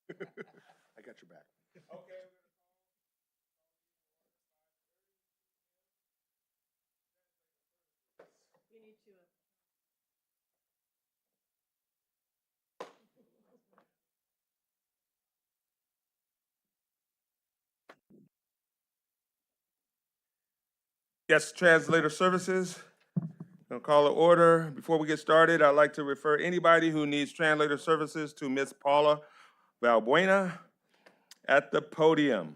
I got your back. Yes, Translator Services. I'll call to order. Before we get started, I'd like to refer anybody who needs translator services to Miss Paula Valbuena at the podium.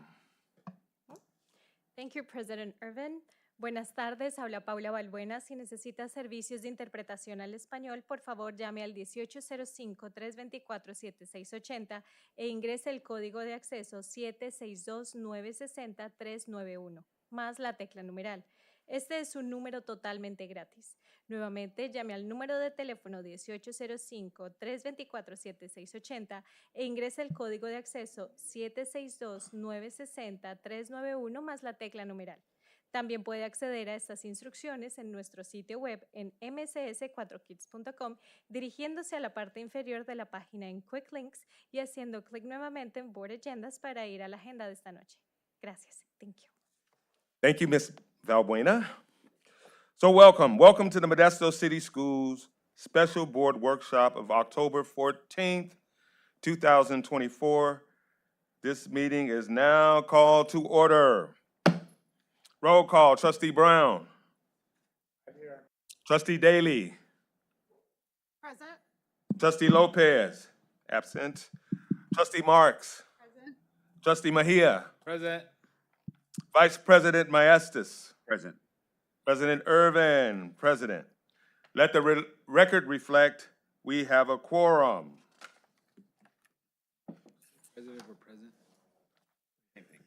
Thank you, President Irvin. Buenas tardes, habla Paula Balbuena. Si necesita servicios de interpretación al español, por favor llame al 1805-324-7680 e ingrese el código de acceso 762-960-391, más la tecla numeral. Este es un número totalmente gratis. Nuevamente, llame al número de teléfono 1805-324-7680 e ingrese el código de acceso 762-960-391 más la tecla numeral. También puede acceder a estas instrucciones en nuestro sitio web en mcs4kids.com, dirigiéndose a la parte inferior de la página en Quick Links y haciendo clic nuevamente en Board Agendas para ir a la agenda de esta noche. Gracias. Thank you. Thank you, Ms. Valbuena. So welcome to the Modesto City Schools Special Board Workshop of October 14th, 2024. This meeting is now called to order. Roll call, Trustee Brown. Here. Trustee Daly. Present. Trustee Lopez, absent. Trustee Marks. Present. Trustee Mejia. Present. Vice President Maestas. Present. President Irvin, President. Let the record reflect we have a quorum. President or present? Same thing.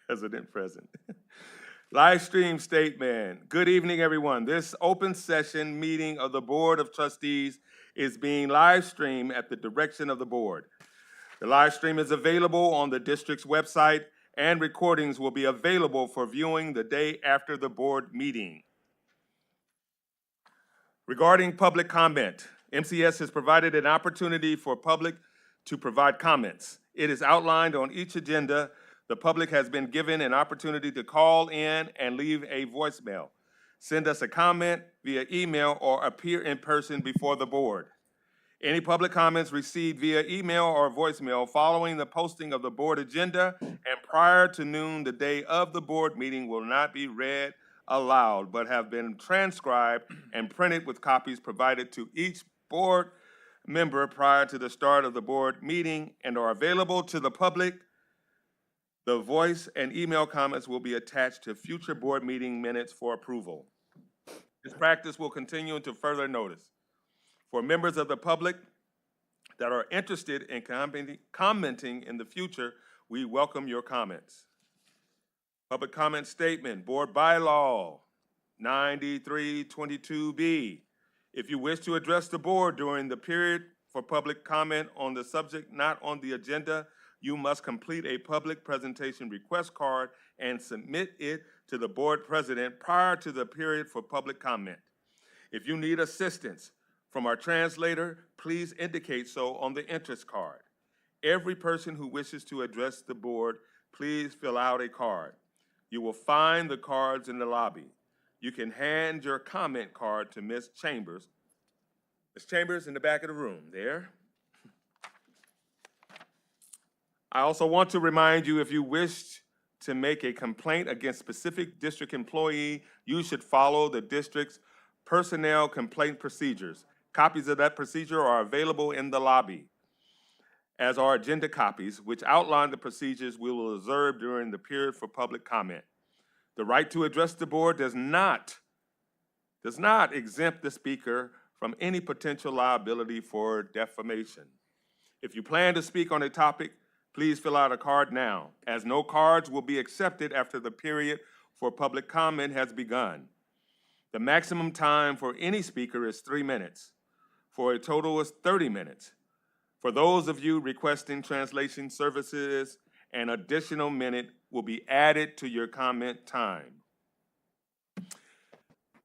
President present. Live stream statement. Good evening, everyone. This open session meeting of the Board of Trustees is being live streamed at the direction of the board. The live stream is available on the district's website, and recordings will be available for viewing the day after the board meeting. Regarding public comment, MCS has provided an opportunity for public to provide comments. It is outlined on each agenda. The public has been given an opportunity to call in and leave a voicemail. Send us a comment via email or appear in person before the board. Any public comments received via email or voicemail following the posting of the board agenda and prior to noon the day of the board meeting will not be read aloud, but have been transcribed and printed with copies provided to each board member prior to the start of the board meeting and are available to the public. The voice and email comments will be attached to future board meeting minutes for approval. This practice will continue until further notice. For members of the public that are interested in commenting in the future, we welcome your comments. Public comment statement, Board Bylaw 9322B. If you wish to address the board during the period for public comment on the subject not on the agenda, you must complete a public presentation request card and submit it to the board president prior to the period for public comment. If you need assistance from our translator, please indicate so on the interest card. Every person who wishes to address the board, please fill out a card. You will find the cards in the lobby. You can hand your comment card to Ms. Chambers. Ms. Chambers in the back of the room, there. I also want to remind you, if you wish to make a complaint against specific district employee, you should follow the district's personnel complaint procedures. Copies of that procedure are available in the lobby, as are agenda copies, which outline the procedures we will observe during the period for public comment. The right to address the board does not exempt the speaker from any potential liability for defamation. If you plan to speak on a topic, please fill out a card now, as no cards will be accepted after the period for public comment has begun. The maximum time for any speaker is 3 minutes. For a total is 30 minutes. For those of you requesting translation services, an additional minute will be added to your comment time.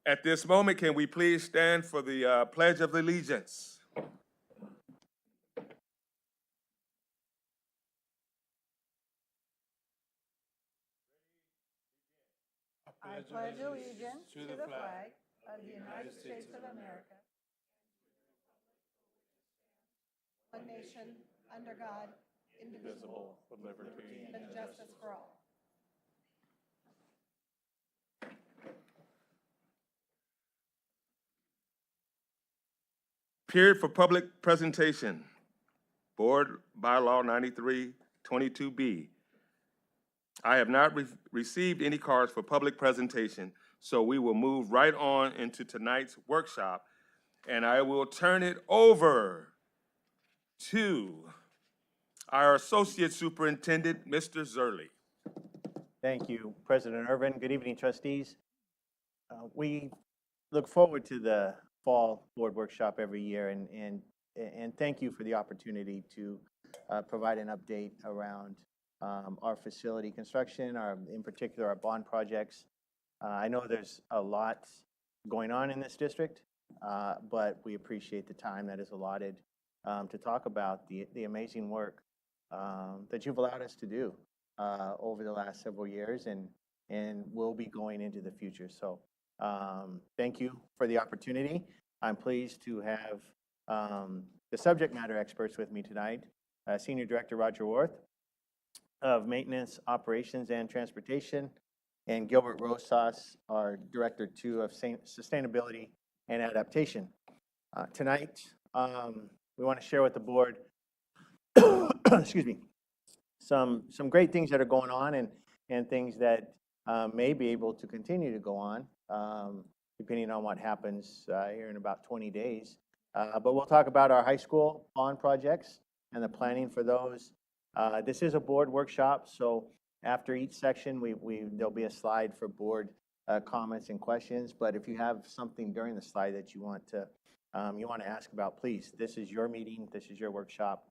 At this moment, can we please stand for the Pledge of Allegiance? pledge allegiance to the flag of the United States of America, one nation, under God, indivisible, with liberty. and justice for all. Period for public presentation. Board Bylaw 9322B. I have not received any cards for public presentation, so we will move right on into tonight's workshop, and I will turn it over to our Associate Superintendent, Mr. Zerly. Thank you, President Irvin. Good evening, trustees. We look forward to the fall board workshop every year, and thank you for the opportunity to provide an update around our facility construction, in particular our bond projects. I know there's a lot going on in this district, but we appreciate the time that is allotted to talk about the amazing work that you've allowed us to do over the last several years and will be going into the future. So thank you for the opportunity. I'm pleased to have the subject matter experts with me tonight, Senior Director Roger Worth of Maintenance, Operations, and Transportation, and Gilbert Rosas, our Director 2 of Sustainability and Adaptation. Tonight, we want to share with the board, excuse me, some great things that are going on and things that may be able to continue to go on, depending on what happens here in about 20 days. But we'll talk about our high school bond projects and the planning for those. This is a board workshop, so after each section, there'll be a slide for board comments and questions. But if you have something during the slide that you want to ask about, please, this is your meeting, this is your workshop.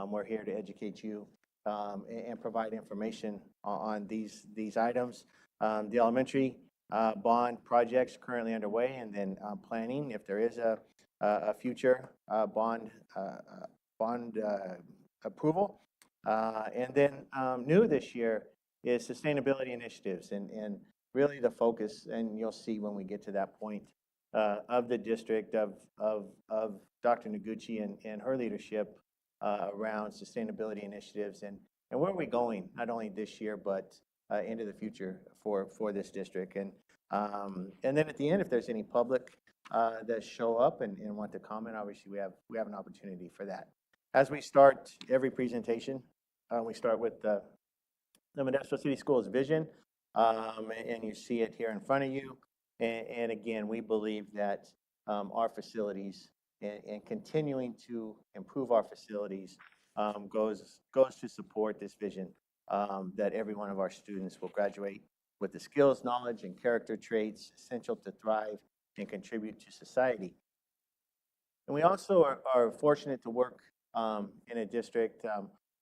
We're here to educate you and provide information on these items. The elementary bond projects currently underway, and then planning if there is a future bond approval. And then new this year is sustainability initiatives, and really the focus, and you'll see when we get to that point, of the district of Dr. Noguchi and her leadership around sustainability initiatives and where are we going, not only this year, but into the future for this district. And then at the end, if there's any public that show up and want to comment, obviously we have an opportunity for that. As we start every presentation, we start with the Modesto City Schools vision, and you see it here in front of you. And again, we believe that our facilities and continuing to improve our facilities goes to support this vision, that every one of our students will graduate with the skills, knowledge, and character traits essential to thrive and contribute to society. And we also are fortunate to work in a district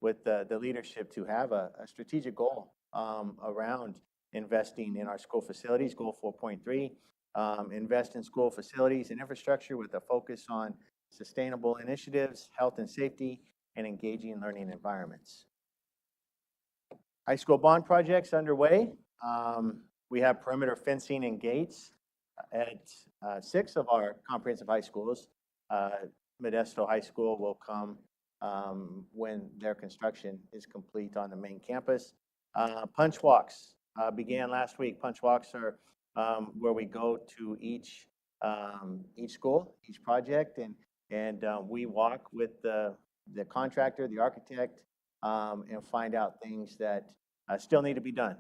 with the leadership to have a strategic goal around investing in our school facilities, Goal 4.3, invest in school facilities and infrastructure with a focus on sustainable initiatives, health and safety, and engaging learning environments. High school bond projects underway. We have perimeter fencing and gates at 6 of our comprehensive high schools. Modesto High School will come when their construction is complete on the main campus. Punch walks began last week. Punch walks are where we go to each school, each project, and we walk with the contractor, the architect, and find out things that still need to be done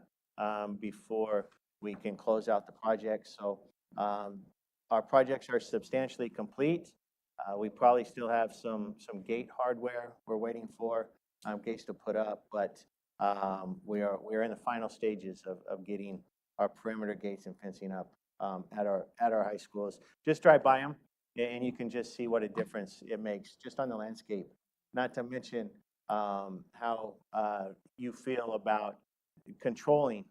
before we can close out the project. So our projects are substantially complete. We probably still have some gate hardware we're waiting for gates to put up, but we are in the final stages of getting our perimeter gates and fencing up at our high schools. Just drive by them, and you can just see what a difference it makes just on the landscape. Not to mention how you feel about controlling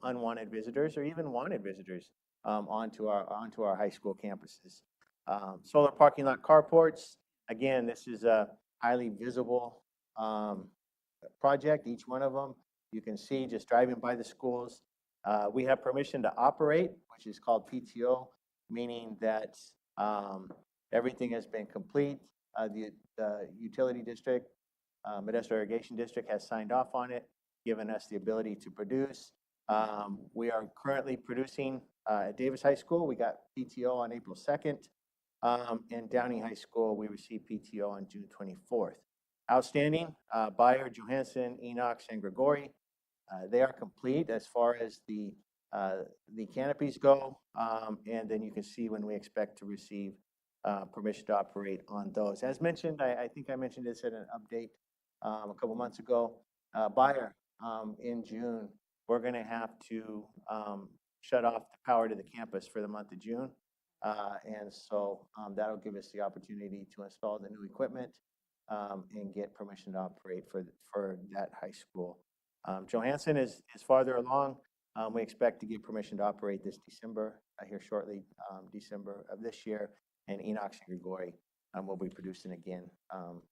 unwanted visitors or even wanted visitors onto our high school campuses. Solar parking lot carports. Again, this is a highly visible project. Each one of them you can see just driving by the schools. We have permission to operate, which is called PTO, meaning that everything has been complete. The utility district, Modesto Irrigation District has signed off on it, giving us the ability to produce. We are currently producing at Davis High School. We got PTO on April 2nd. In Downey High School, we received PTO on June 24th. Outstanding, Bayer, Johansson, Enox, and Grigori. They are complete as far as the canopies go. And then you can see when we expect to receive permission to operate on those. As mentioned, I think I mentioned this in an update a couple months ago. Bayer, in June, we're going to have to shut off the power to the campus for the month of June. And so that'll give us the opportunity to install the new equipment and get permission to operate for that high school. Johansson is farther along. We expect to get permission to operate this December, here shortly, December of this year. And Enox and Grigori will be producing again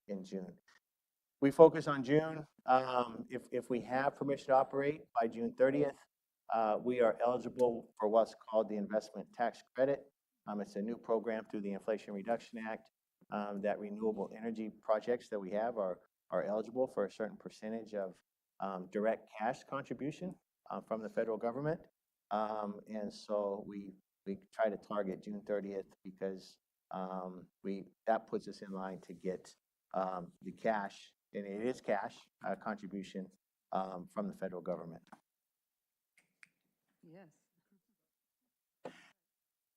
in June. We focus on June. If we have permission to operate by June 30th, we are eligible for what's called the investment tax credit. It's a new program through the Inflation Reduction Act that renewable energy projects that we have are eligible for a certain percentage of direct cash contribution from the federal government. And so we try to target June 30th because that puts us in line to get the cash, and it is cash contribution from the federal government. Yes.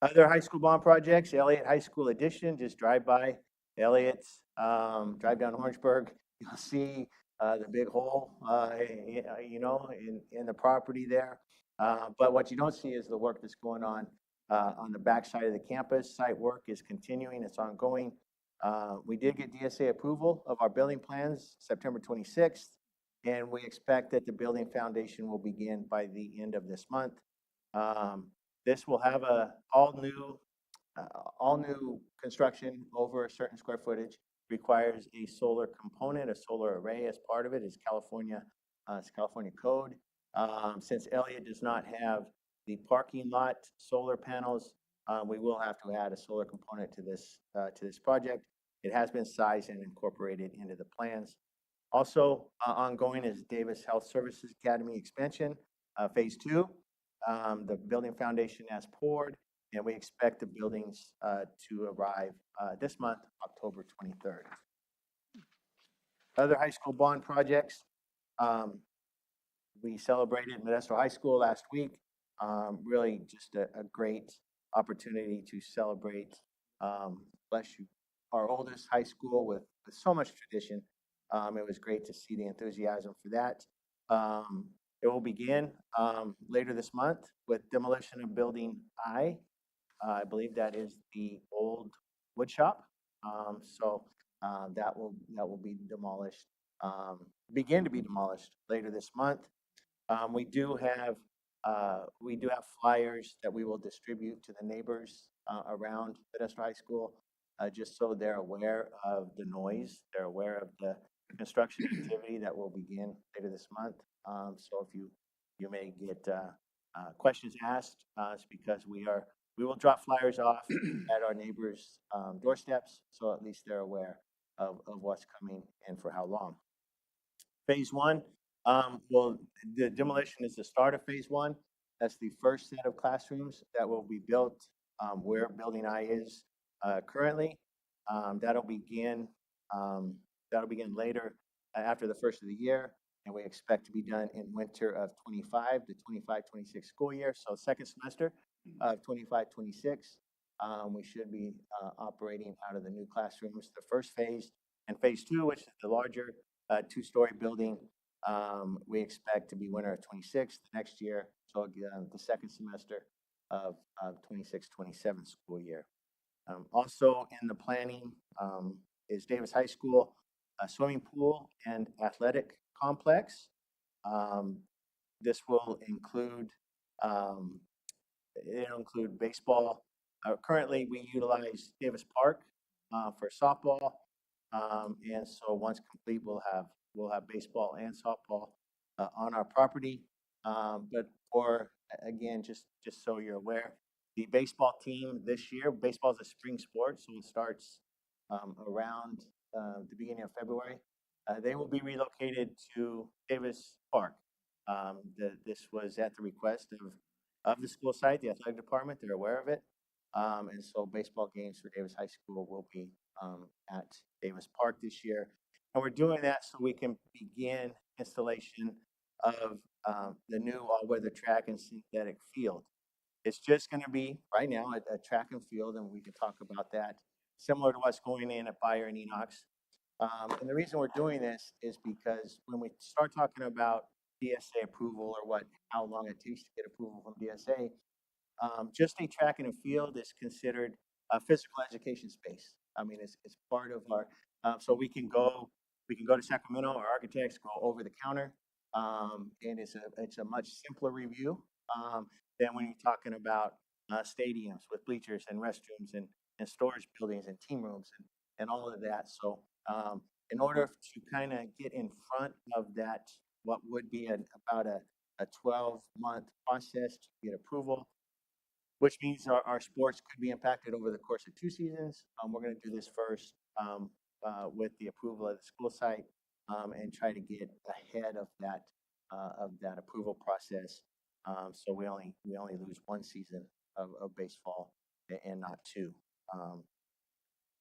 Other high school bond projects, Elliott High School addition, just drive by Elliott's, drive down Orangeburg, you'll see the big hole, in the property there. But what you don't see is the work that's going on the backside of the campus. Site work is continuing, it's ongoing. We did get DSA approval of our building plans September 26th, and we expect that the building foundation will begin by the end of this month. This will have all new construction over a certain square footage requires a solar component, a solar array as part of it. It's California code. Since Elliott does not have the parking lot solar panels, we will have to add a solar component to this project. It has been sized and incorporated into the plans. Also ongoing is Davis Health Services Academy expansion, phase 2. The building foundation has poured, and we expect the buildings to arrive this month, October 23rd. Other high school bond projects. We celebrated Modesto High School last week. Really just a great opportunity to celebrate, bless you, our oldest high school with so much tradition. It was great to see the enthusiasm for that. It will begin later this month with demolition of Building I. I believe that is the old wood shop. So that will be demolished, begin to be demolished later this month. We do have flyers that we will distribute to the neighbors around Modesto High School, just so they're aware of the noise, they're aware of the construction activity that will begin later this month. So if you may get questions asked, it's because we will drop flyers off at our neighbors' doorsteps, so at least they're aware of what's coming and for how long. Phase 1, the demolition is the start of phase 1. That's the first set of classrooms that will be built where Building I is currently. That'll begin later after the first of the year, and we expect to be done in winter of 25 to 26 school year. So second semester of 25-26, we should be operating out of the new classrooms. The first phase and phase 2, which is the larger 2-story building, we expect to be winter of 26 next year. So again, the second semester of 26-27 school year. Also in the planning is Davis High School, a swimming pool and athletic complex. This will include it'll include baseball. Currently, we utilize Davis Park for softball, and so once complete, we'll have baseball and softball on our property. But again, just so you're aware, the baseball team this year, baseball is a spring sport, so it starts around the beginning of February. They will be relocated to Davis Park. This was at the request of the school site, the athletic department. They're aware of it. And so baseball games for Davis High School will be at Davis Park this year. And we're doing that so we can begin installation of the new all-weather track and synthetic field. It's just going to be right now a track and field, and we can talk about that, similar to what's going in at Bayer and Enox. And the reason we're doing this is because when we start talking about DSA approval or how long it takes to get approval from DSA, just a track and a field is considered a physical education space. I mean, it's part of our, so we can go to Sacramento, our architects go over the counter, and it's a much simpler review, than when you're talking about, stadiums with bleachers and restrooms and storage buildings and team rooms and all of that. So, in order to kind of get in front of that, what would be about a 12-month process to get approval, which means our sports could be impacted over the course of 2 seasons. We're going to do this first, with the approval of the school site, and try to get ahead of that approval process. So we only lose 1 season of baseball and not two.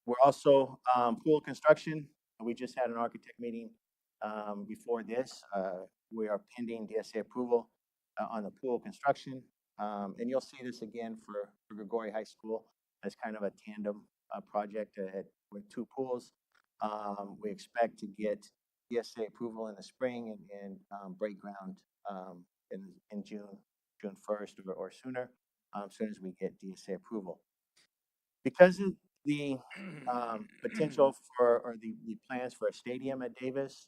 We're also pool construction. We just had an architect meeting before this. We are pending DSA approval on the pool construction. And you'll see this again for Gregory High School as kind of a tandem project with two pools. We expect to get DSA approval in the spring and break ground in June 1st or sooner, as soon as we get DSA approval. Because of the potential or the plans for a stadium at Davis,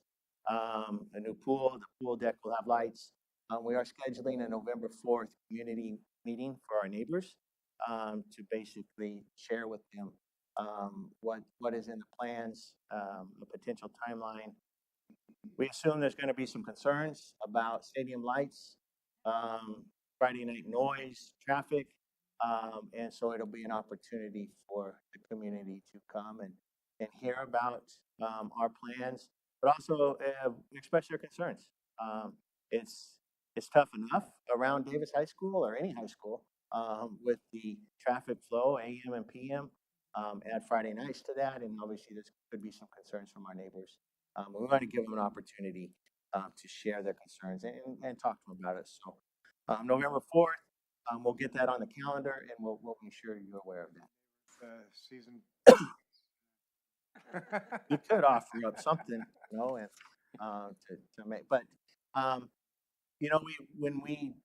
a new pool, the pool deck will have lights. We are scheduling a November 4th community meeting for our neighbors, to basically share with them what is in the plans, a potential timeline. We assume there's going to be some concerns about stadium lights, um, Friday night noise, traffic, and so it'll be an opportunity for the community to come and hear about our plans, but also express their concerns. Um, it's it's tough enough around Davis High School or any high school, with the traffic flow, AM and PM. Add Friday nights to that, and obviously there could be some concerns from our neighbors. We want to give them an opportunity to share their concerns and talk to them about it. So November 4th, we'll get that on the calendar, and we'll make sure you're aware of that. Season. You could offer up something, and to make, but um, when we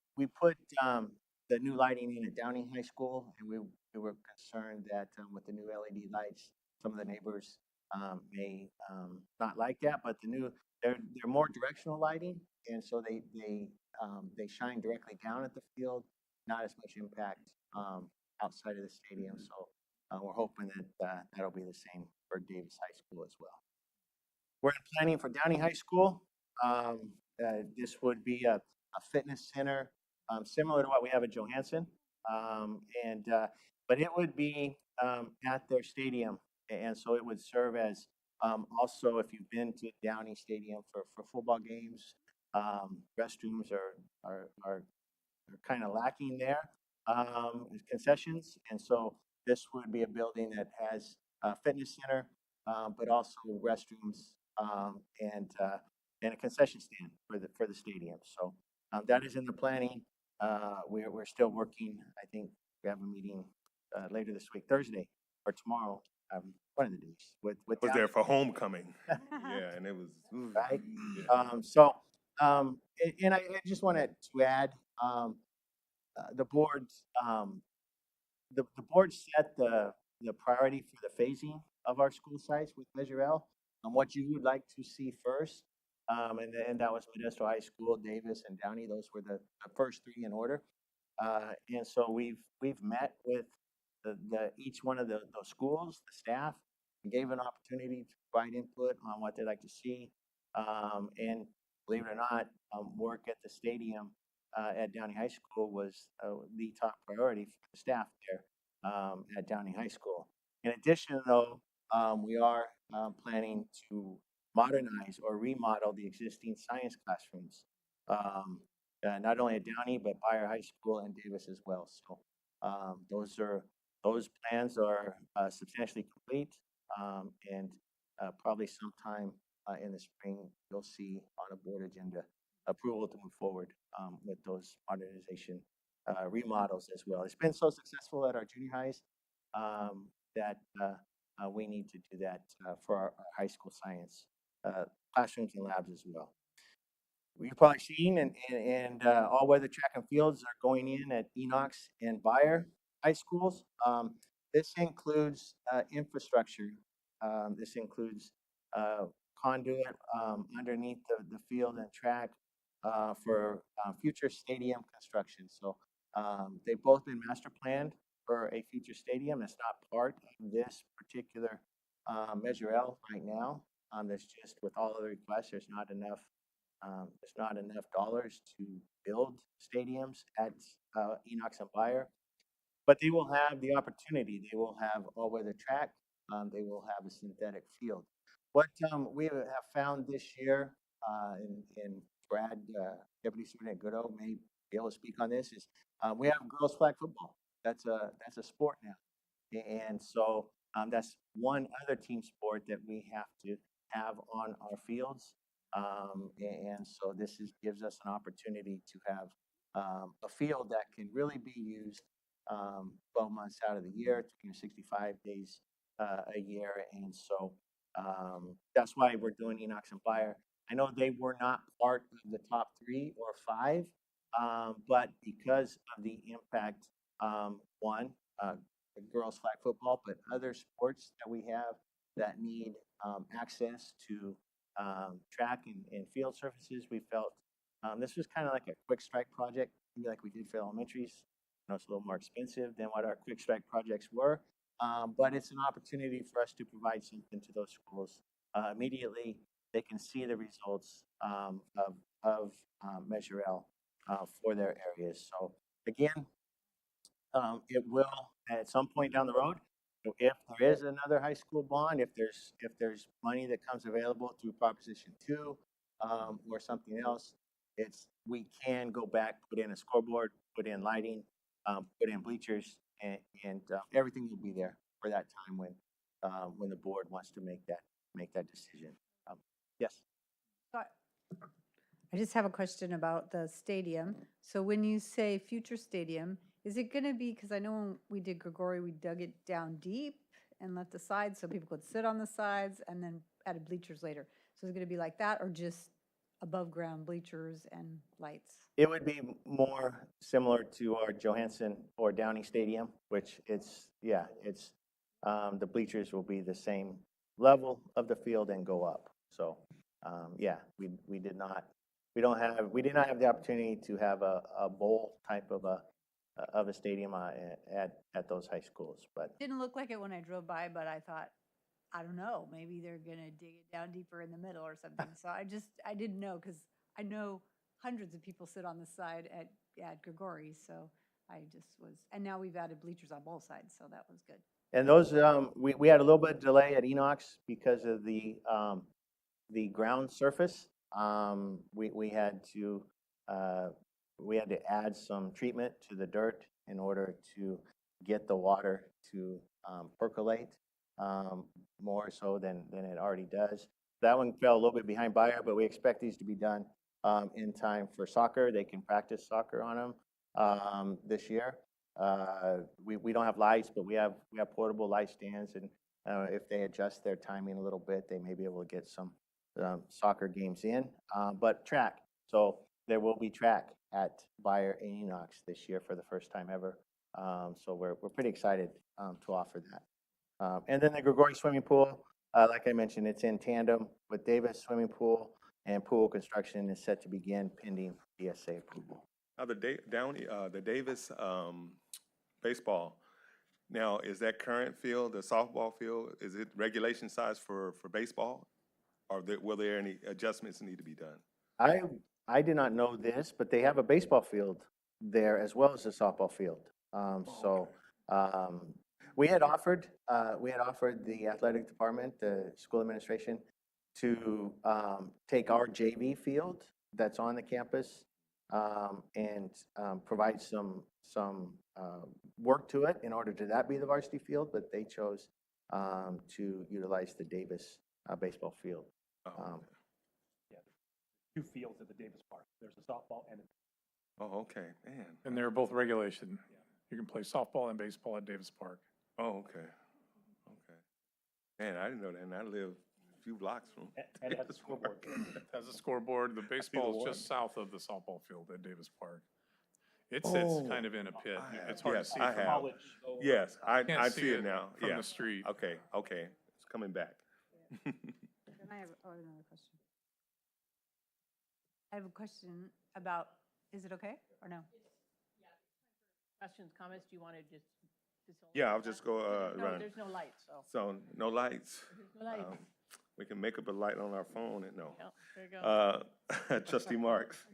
put the new lighting in at Downing High School, and we were concerned that with the new LED lights, some of the neighbors may not like that, but they're more directional lighting, and so they shine directly down at the field, not as much impact outside of the stadium. So we're hoping that that'll be the same for Davis High School as well. We're in planning for Downey High School. This would be a fitness center, similar to what we have at Johansson. But it would be at their stadium. And so it would serve as, also, if you've been to Downey Stadium for football games, restrooms are kind of lacking there, concessions. And so this would be a building that has a fitness center, but also restrooms, and a concession stand for the stadium. So that is in the planning. We're still working. I think we have a meeting later this week, Thursday or tomorrow, one of the days with Was Downey, there for homecoming? Yeah, and it was, ooh, right? yeah. And I just wanted to add, the boards, the board set the priority for the phasing of our school sites with Measure L on what you would like to see first. And that was Modesto High School, Davis, and Downey. Those were the first three in order. And so we've met with each one of those schools, the staff, and gave an opportunity to provide input on what they'd like to see. And believe it or not, work at the stadium at Downey High School was the top priority for the staff there at Downey High School. In addition, though, we are planning to modernize or remodel the existing science classrooms, not only at Downey, but Bayer High School and Davis as well. So those plans are substantially complete, and probably sometime in the spring, you'll see on a board agenda approval to move forward with those modernization remodels as well. It's been so successful at our junior highs that we need to do that for our high school science classrooms and labs as well. You've probably seen, and all-weather track and fields are going in at Enox and Bayer high schools. This includes infrastructure. This includes conduit underneath the field and track for future stadium construction. So they've both been master planned for a future stadium. It's not part of this particular Measure L right now. There's just, with all other requests, there's not enough dollars to build stadiums at Enox and Bayer, but they will have the opportunity. They will have all-weather track. They will have a synthetic field. What we have found this year, and Brad, Deputy Superintendent Goodo, may be able to speak on this, is we have girls flag football. That's a sport now. And so that's one other team sport that we have to have on our fields. And so gives us an opportunity to have a field that can really be used 12 months out of the year, 365 days a year. And so that's why we're doing Enox and Bayer. I know they were not part of the top 3 or 5, but because of the impact, one, girls flag football, but other sports that we have that need access to track and field surfaces, we felt this was kind of like a quick strike project, maybe like we did for elementaries. I know it's a little more expensive than what our quick strike projects were, but it's an opportunity for us to provide something to those schools immediately. They can see the results of Measure L for their areas. So again, it will at some point down the road, if there is another high school bond, if there's money that comes available through Proposition 2 or something else, we can go back, put in a scoreboard, put in lighting, put in bleachers, and everything will be there for that time when the board wants to make that decision. Yes. So I just have a question about the stadium. So when you say future stadium, is it going to be, because I know when we did Grigori, we dug it down deep and left the sides so people could sit on the sides and then added bleachers later. So is it going to be like that, or just above ground bleachers and lights? It would be more similar to our Johansson or Downey Stadium, which the bleachers will be the same level of the field and go up. So, we did not have the opportunity to have a bowl type of a stadium at those high schools, but Didn't look like it when I drove by, but I thought, I don't know, maybe they're going to dig it down deeper in the middle or something. So I didn't know, because I know hundreds of people sit on the side at Grigori. So I just was, and now we've added bleachers on both sides. So that was good. and those we had a little bit of delay at Enox because of the ground surface. We had to add some treatment to the dirt in order to get the water to percolate more so than it already does. That one fell a little bit behind Bayer, but we expect these to be done in time for soccer. They can practice soccer on them this year. We don't have lights, but we have portable light stands, and if they adjust their timing a little bit, they may be able to get some soccer games in. But track, so there will be track at Bayer and Enox this year for the first time ever. So we're pretty excited to offer that. And then the Grigori swimming pool, like I mentioned, it's in tandem with Davis swimming pool, and pool construction is set to begin pending DSA approval. Now, the Davis baseball, now, is that current field, the softball field, is it regulation size for baseball? Or will there any adjustments need to be done? I did not know this, but they have a baseball field there as well as a softball field. So, we had offered the athletic department, the school administration, to, take our JV field that's on the campus, and, provide some work to it in order to that be the varsity field, but they chose, to utilize the Davis, baseball field. Oh, Two fields at the Davis Park. There's a softball and a oh, okay, man. And they're both regulation. You can play softball and baseball at Davis Park. Oh, okay, okay. Man, I didn't know that, and I live a few blocks from. and it has a Davis scoreboard. Park. It has a scoreboard. The baseball is one. just south of the softball field at Davis Park. It sits Oh, kind of in a pit. I have- It's hard to yes, see I from, have. College. Yes, I can't see it now, from yeah. the street. Okay, okay, it's coming back. And I have, another question. I have a question about, is it okay or no? Questions, comments, do you want to just? Yeah, I'll just go, No, around. there's no lights, so. So, no lights. There's no lights. We can make up a light on our phone and no. Yeah, there you go. Trustee Marks.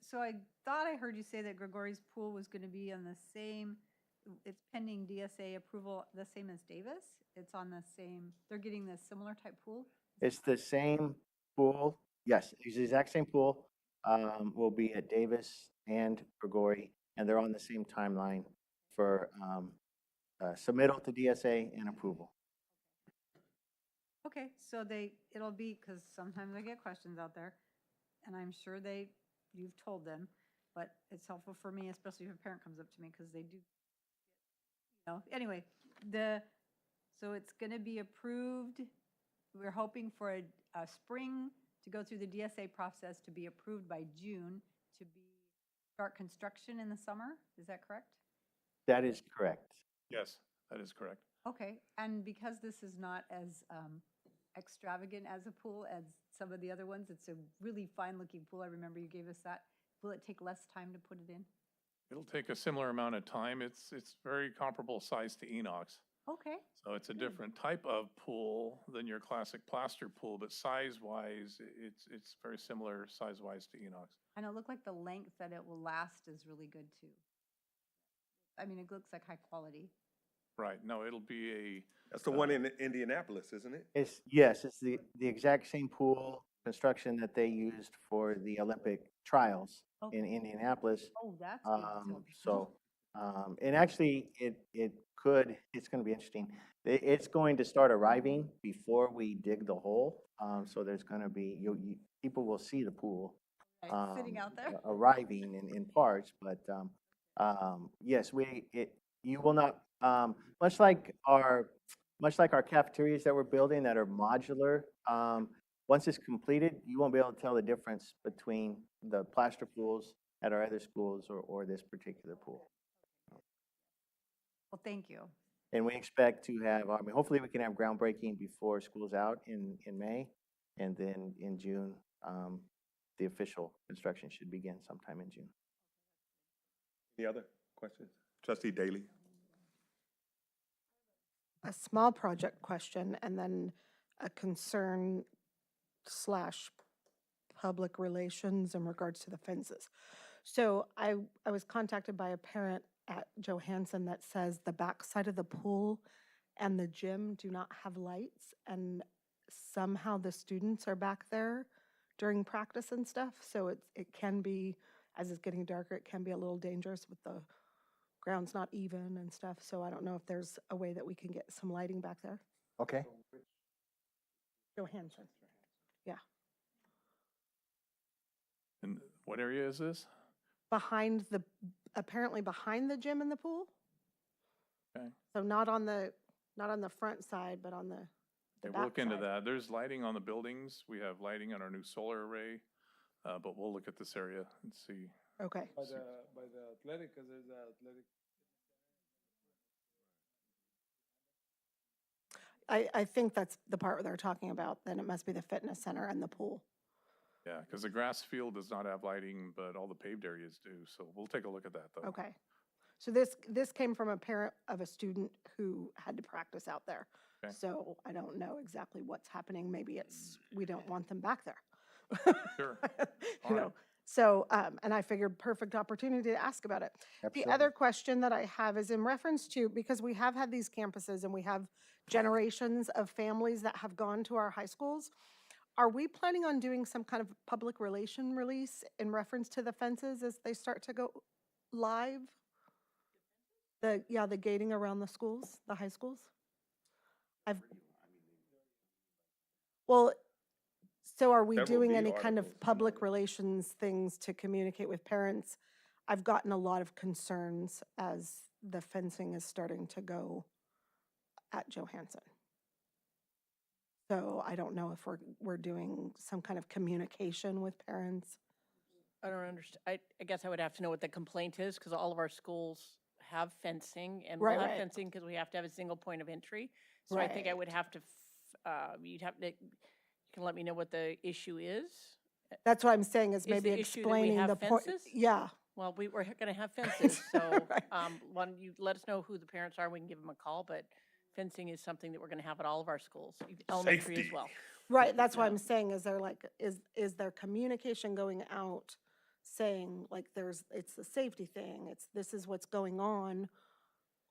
So I thought I heard you say that Gregori's pool was going to be on the same, it's pending DSA approval, the same as Davis? It's on the same, they're getting the similar type pool? It's the same pool, yes, it's the exact same pool, will be at Davis and Gregory, and they're on the same timeline for, submittal to DSA and approval. Okay, so it'll be, because sometimes I get questions out there, and I'm sure you've told them, but it's helpful for me, especially if a parent comes up to me, because they do, anyway, so it's gonna be approved, we're hoping for a spring to go through the DSA process to be approved by June, start construction in the summer, is that correct? That is correct. Yes, that is correct. Okay, and because this is not as extravagant as a pool as some of the other ones, it's a really fine-looking pool, I remember you gave us that. Will it take less time to put it in? It'll take a similar amount of time. It's very comparable size to Enox. Okay, So it's a different type of pool than your classic plaster pool, but size-wise, it's very similar size-wise to Enox. and it looked like the length that it will last is really good too. I mean, it looks like high quality. Right, no, it'll be That's the one in Indianapolis, isn't it? Yes, it's the exact same pool construction that they used for the Olympic trials in Okay. Indianapolis. Oh, that's good. So, and actually, it's gonna be interesting. It's going to start arriving before we dig the hole. So there's gonna be, people will see the pool. Right, sitting out there. Arriving in parts, but, yes, you will not, much like our cafeterias that we're building that are modular, once it's completed, you won't be able to tell the difference between the plaster pools at our other schools or this particular pool. Well, thank you. And we expect to have, I mean, hopefully we can have groundbreaking before school's out in May, and then in June, the official construction should begin sometime in June. Any other questions? Trustee Daly? A small project question and then a concern slash public relations in regards to the fences. So I was contacted by a parent at Johansson that says the backside of the pool and the gym do not have lights, and somehow the students are back there during practice and stuff. So it can be, as it's getting darker, it can be a little dangerous with the ground's not even and stuff. So I don't know if there's a way that we can get some lighting back there. Okay. Johansson. Yeah. And what area is this? Apparently behind the gym and the pool. Okay. So not on the front side, but on the Okay, back we'll look into side. that. There's lighting on the buildings. We have lighting on our new solar array, but we'll look at this area and see. Okay. By the athletic, because there's the athletic. I think that's the part where they're talking about, then it must be the fitness center and the pool. Yeah, because the grass field does not have lighting, but all the paved areas do. So we'll take a look at that, though. Okay. So this came from a parent of a student who had to practice out there. Okay. So I don't know exactly what's happening. Maybe we don't want them back there. Sure. All You right. know, so, and I figured perfect opportunity to ask about it. The Absolutely. other question that I have is in reference to, because we have had these campuses and we have generations of families that have gone to our high schools. Are we planning on doing some kind of public relation release in reference to the fences as they start to go live? The gating around the schools, the high schools? Well, so are we There will doing be any kind of articles. public relations things to communicate with parents? I've gotten a lot of concerns as the fencing is starting to go at Johansson. So I don't know if we're doing some kind of communication with parents. I don't understand. I guess I would have to know what the complaint is, because all of our schools have fencing, and we'll Right, have right. fencing because we have to have a single point of entry. So I think I would Right. have to, you'd have to, you can let me know what the issue is. That's what I'm saying is Is maybe the issue that we explaining have the point. fences? Yeah, Well, we're gonna have fences, so, Right. why don't you let us know who the parents are, we can give them a call, but fencing is something that we're gonna have at all of our schools, elementary as Safety. well. right. That's what Yeah. I'm saying. Is there like, is there communication going out saying like it's a safety thing, this is what's going on?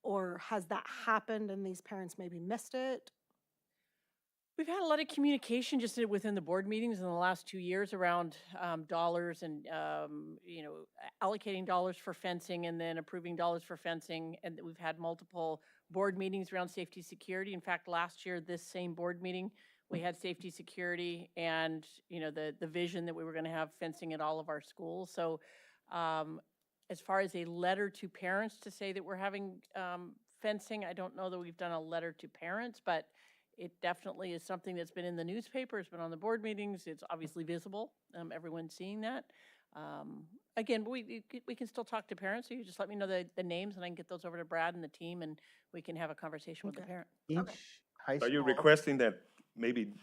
Or has that happened and these parents maybe missed it? We've had a lot of communication just within the board meetings in the last 2 years around dollars and, allocating dollars for fencing and then approving dollars for fencing. And we've had multiple board meetings around safety security. In fact, last year, this same board meeting, we had safety security and, the vision that we were going to have fencing at all of our schools. So as far as a letter to parents to say that we're having fencing, I don't know that we've done a letter to parents, but it definitely is something that's been in the newspaper, it's been on the board meetings, it's obviously visible, everyone's seeing that. Again, we can still talk to parents, so you just let me know the names and I can get those over to Brad and the team and we can have a conversation with the Okay. parent. Each high Are you school, requesting that maybe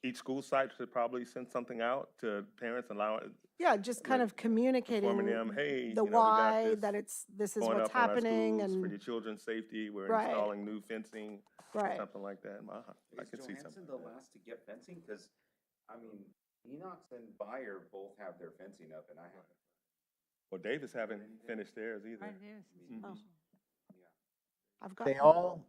each school site should probably send something out to parents, Yeah, just kind Like, of communicating informing them, hey, the we got why, this that this is going what's up in our happening schools for and, your children's safety, we're Right. installing new fencing, right. something like that. I Is can see Johansson something the like that. last to get fencing? Because, I mean, Enox and Bayer both have their fencing up, and I have. Well, Davis haven't finished theirs either, Oh. Yeah. I've got, they all,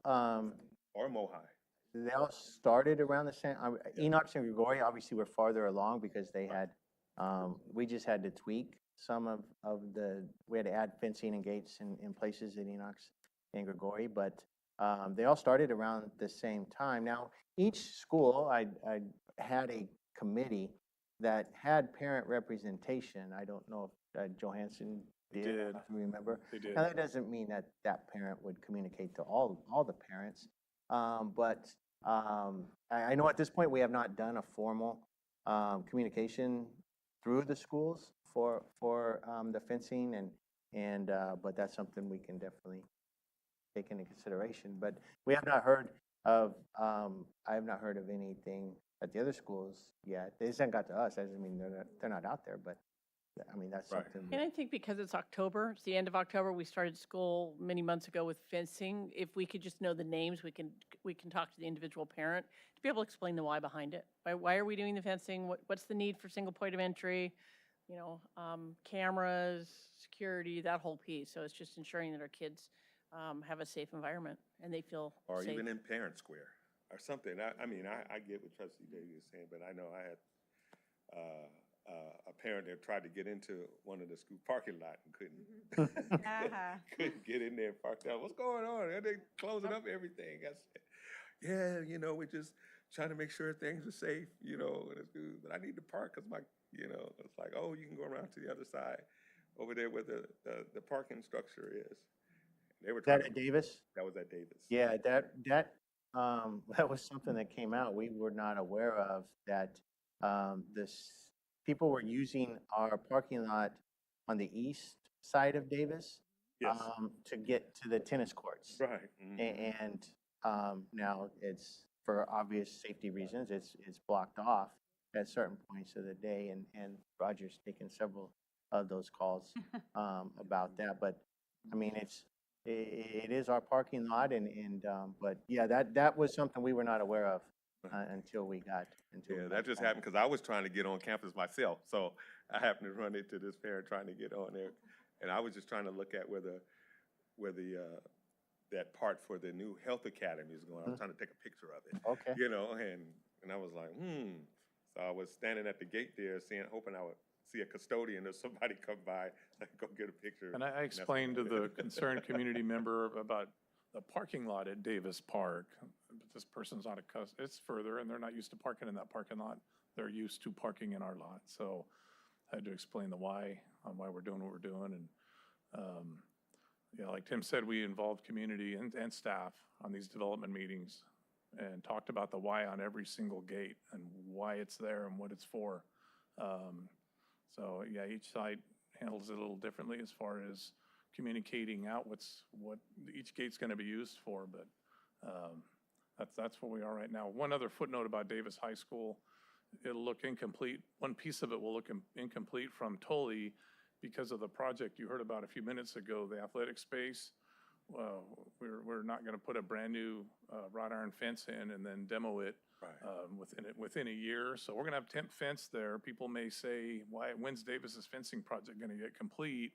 or Mohai. they all started around the same, Enoch and Gregory obviously were farther along because they had, we just had to tweak some of we had to add fencing and gates in places at Enoch and Gregory, but they all started around the same time. Now, each school, I had a committee that had parent representation. I don't know if Johansson did, I don't know if you remember. They did. Now, that doesn't mean that that parent would communicate to all the parents, but I know at this point we have not done a formal communication through the schools for the fencing and but that's something we can definitely take into consideration. But we have not heard of I have not heard of anything at the other schools yet. They haven't got to us. Doesn't mean they're not out there, but I mean that's Right. something. And I think because it's October, it's the end of October, we started school many months ago with fencing. If we could just know the names, we can talk to the individual parent to be able to explain the why behind it. Why are we doing the fencing? What's the need for single point of entry? Cameras, security, that whole piece. So it's just ensuring that our kids have a safe environment and they feel Or safe. even in Parent Square or something. I get what Trustee Davis is saying, but I know I had a parent that tried to get into one of the school parking lot and couldn't get in there and park down. What's going on? Are they closing up everything? I said, yeah, we're just trying to make sure things are safe, in the school. But I need to park because it's like, oh, you can go around to the other side over there where the parking structure is. They were Is that trying at Davis? That was at Davis. Yeah, that was something that came out. We were not aware of that. This people were using our parking lot on the east side of Davis Yes. to get to the tennis courts. Right. Mhm. And now it's for obvious safety reasons. It's blocked off at certain points of the day, and Roger's taken several of those calls about that. But I mean, it is our parking lot, and but yeah, that was something we were not aware of until we got. Yeah, that just happened because I was trying to get on campus myself, so I happened to run into this parent trying to get on there. And I was just trying to look at where that part for the new health academy is going. I was trying to take a picture of it. Okay. You know, and I was like, So I was standing at the gate there hoping I would see a custodian or somebody come by, I could go get a picture. And I that's explained to about the it. concerned community member about the parking lot at Davis Park. But this person's not it's further, and they're not used to parking in that parking lot. They're used to parking in our lot. So I had to explain the why we're doing what we're doing. And, yeah, like Tim said, we involved community and staff on these development meetings and talked about the why on every single gate and why it's there and what it's for. So yeah, each site handles it a little differently as far as communicating out what each gate's gonna be used for, but that's where we are right now. One other footnote about Davis High School, it'll look incomplete. One piece of it will look incomplete from Tully because of the project you heard about a few minutes ago, the athletic space. We're not gonna put a brand new wrought iron fence in and then demo it within a year. So we're gonna have temp fence there. People may say, when's Davis's fencing project gonna get complete?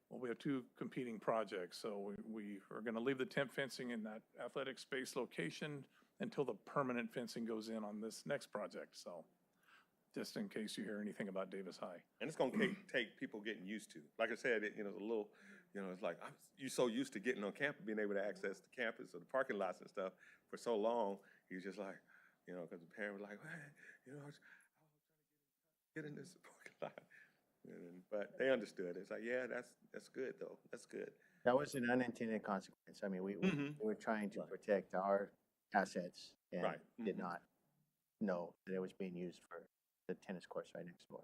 Well, we have two competing projects. So we are gonna leave the temp fencing in that athletic space location until the permanent fencing goes in on this next project. So just in case you hear anything about Davis High. And it's gonna take people getting used to. Like I said, it's a little, it's like, you're so used to getting on campus, being able to access the campus or the parking lots and stuff for so long, you're just like, because the parent was like, I was trying to get in this parking lot. But they understood. It's like, yeah, that's good though. That's good. That was an unintended consequence. I mean, we were trying to protect our assets and did not know that it was being used for the tennis courts right next door.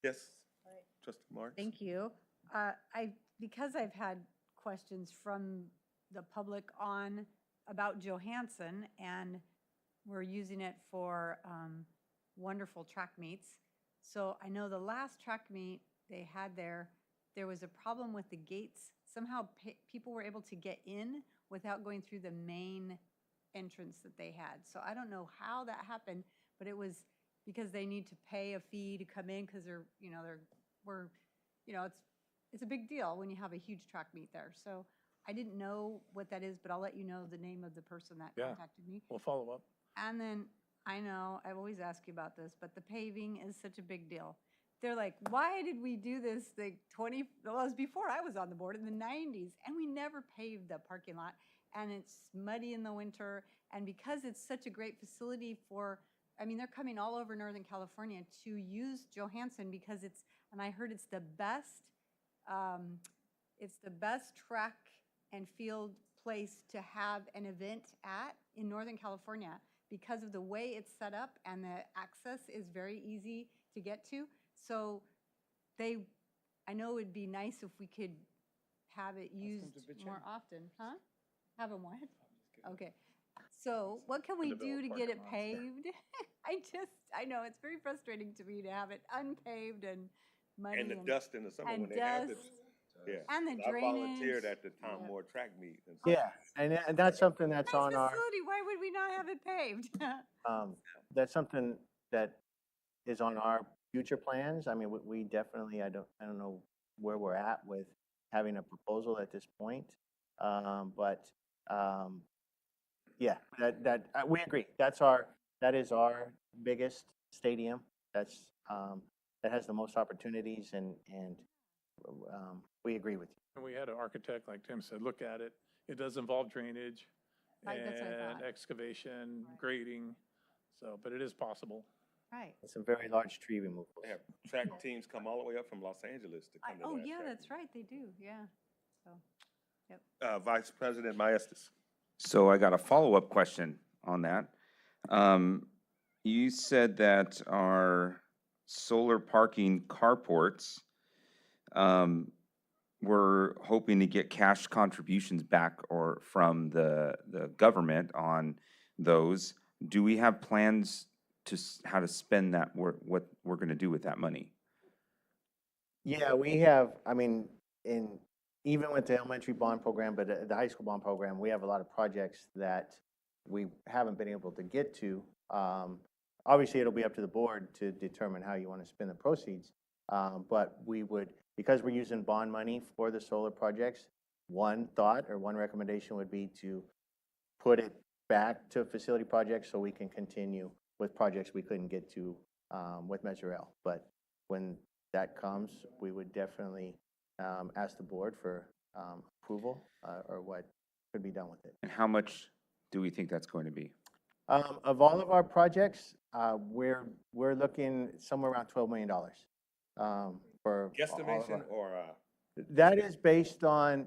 Yes, Trustee Marks? Thank you. Because I've had questions from the public about Johansson, and we're using it for wonderful track meets. So I know the last track meet they had there was a problem with the gates. Somehow people were able to get in without going through the main entrance that they had. So I don't know how that happened, but it was because they need to pay a fee to come in because it's a big deal when you have a huge track meet there. So I didn't know what that is, but I'll let you know the name of the person that contacted me. We'll follow up. And then I know I've always asked you about this, but the paving is such a big deal. They're like, why did we do this it was before I was on the board in the 90s, and we never paved the parking lot, and it's muddy in the winter. And because it's such a great facility they're coming all over Northern California to use Johansson because and I heard it's the best track and field place to have an event in Northern California because of the way it's set up, and the access is very easy to get to. So I know it'd be nice if we could have it used more often. Huh? Have them what? Okay. So what can we do to get it paved? I know it's very frustrating to me to have it unpaved and muddy. And the dust in the summer when they have this. Yeah. And the I drainage. volunteered at the Tom Moore track meet. And Yeah, and that's something that's on our. Facility. Why would we not have it paved? That's something that is on our future plans. I mean, we definitely, I don't know where we're at with having a proposal at this point. Yeah, we agree. That is our biggest stadium. That has the most opportunities, and we agree with you. And we had an architect, like Tim said, look at it. It does involve drainage Right, that's what I and thought. excavation, grading. So, but it is possible. Right. And some very large tree removals. they have track teams come all the way up from Los Angeles to come to that track That's meet. right. They do. Yeah. So. Vice President Maestas. So I got a follow-up question on that. You said that our solar parking carports, we're hoping to get cash contributions back or from the government on those. Do we have plans to how to spend that, what we're going to do with that money? Yeah, we have, I mean, even with the elementary bond program, but the high school bond program, we have a lot of projects that we haven't been able to get to. Obviously, it'll be up to the board to determine how you want to spend the proceeds. But we would, because we're using bond money for the solar projects, one thought or one recommendation would be to put it back to facility projects so we can continue with projects we couldn't get to with Measure L. But when that comes, we would definitely ask the board for approval or what could be done with it. And how much do we think that's going to be? Of all of our projects, we're looking somewhere around $12 million for all of our. or? That is based on,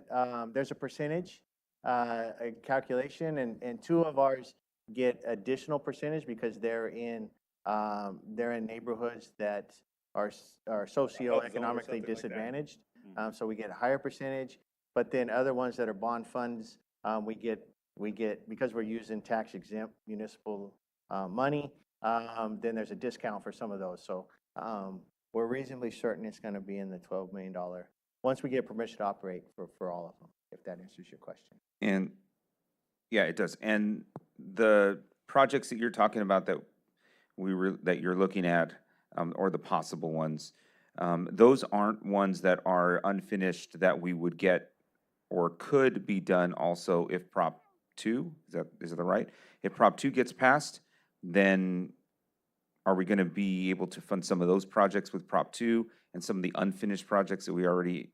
there's a percentage a calculation, and two of ours get additional percentage because they're in neighborhoods that are socioeconomically like that. disadvantaged. So we get a higher percentage, but then other ones that are bond funds, we get, because we're using tax exempt municipal money, then there's a discount for some of those. So we're reasonably certain it's going to be in the $12 million, once we get permission to operate for all of them, if that answers your question. And, yeah, it does. And the projects that you're talking about that that you're looking at, or the possible ones, those aren't ones that are unfinished that we would get or could be done also if Prop 2, is that right? If Prop 2 gets passed, then are we going to be able to fund some of those projects with Prop 2 and some of the unfinished projects that we already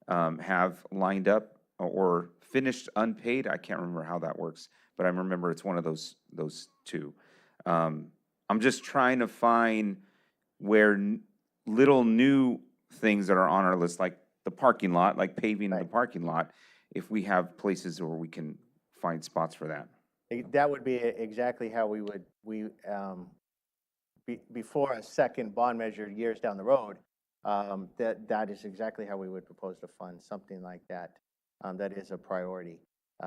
have lined up or finished unpaid? I can't remember how that works, but I remember it's one of those two. I'm just trying to find where little new things that are on our list, like the parking lot, like paving the parking lot, if we have places where we can find spots for that. That would be exactly how before a second bond measure years down the road, that is exactly how we would propose to fund something like that. That is a priority,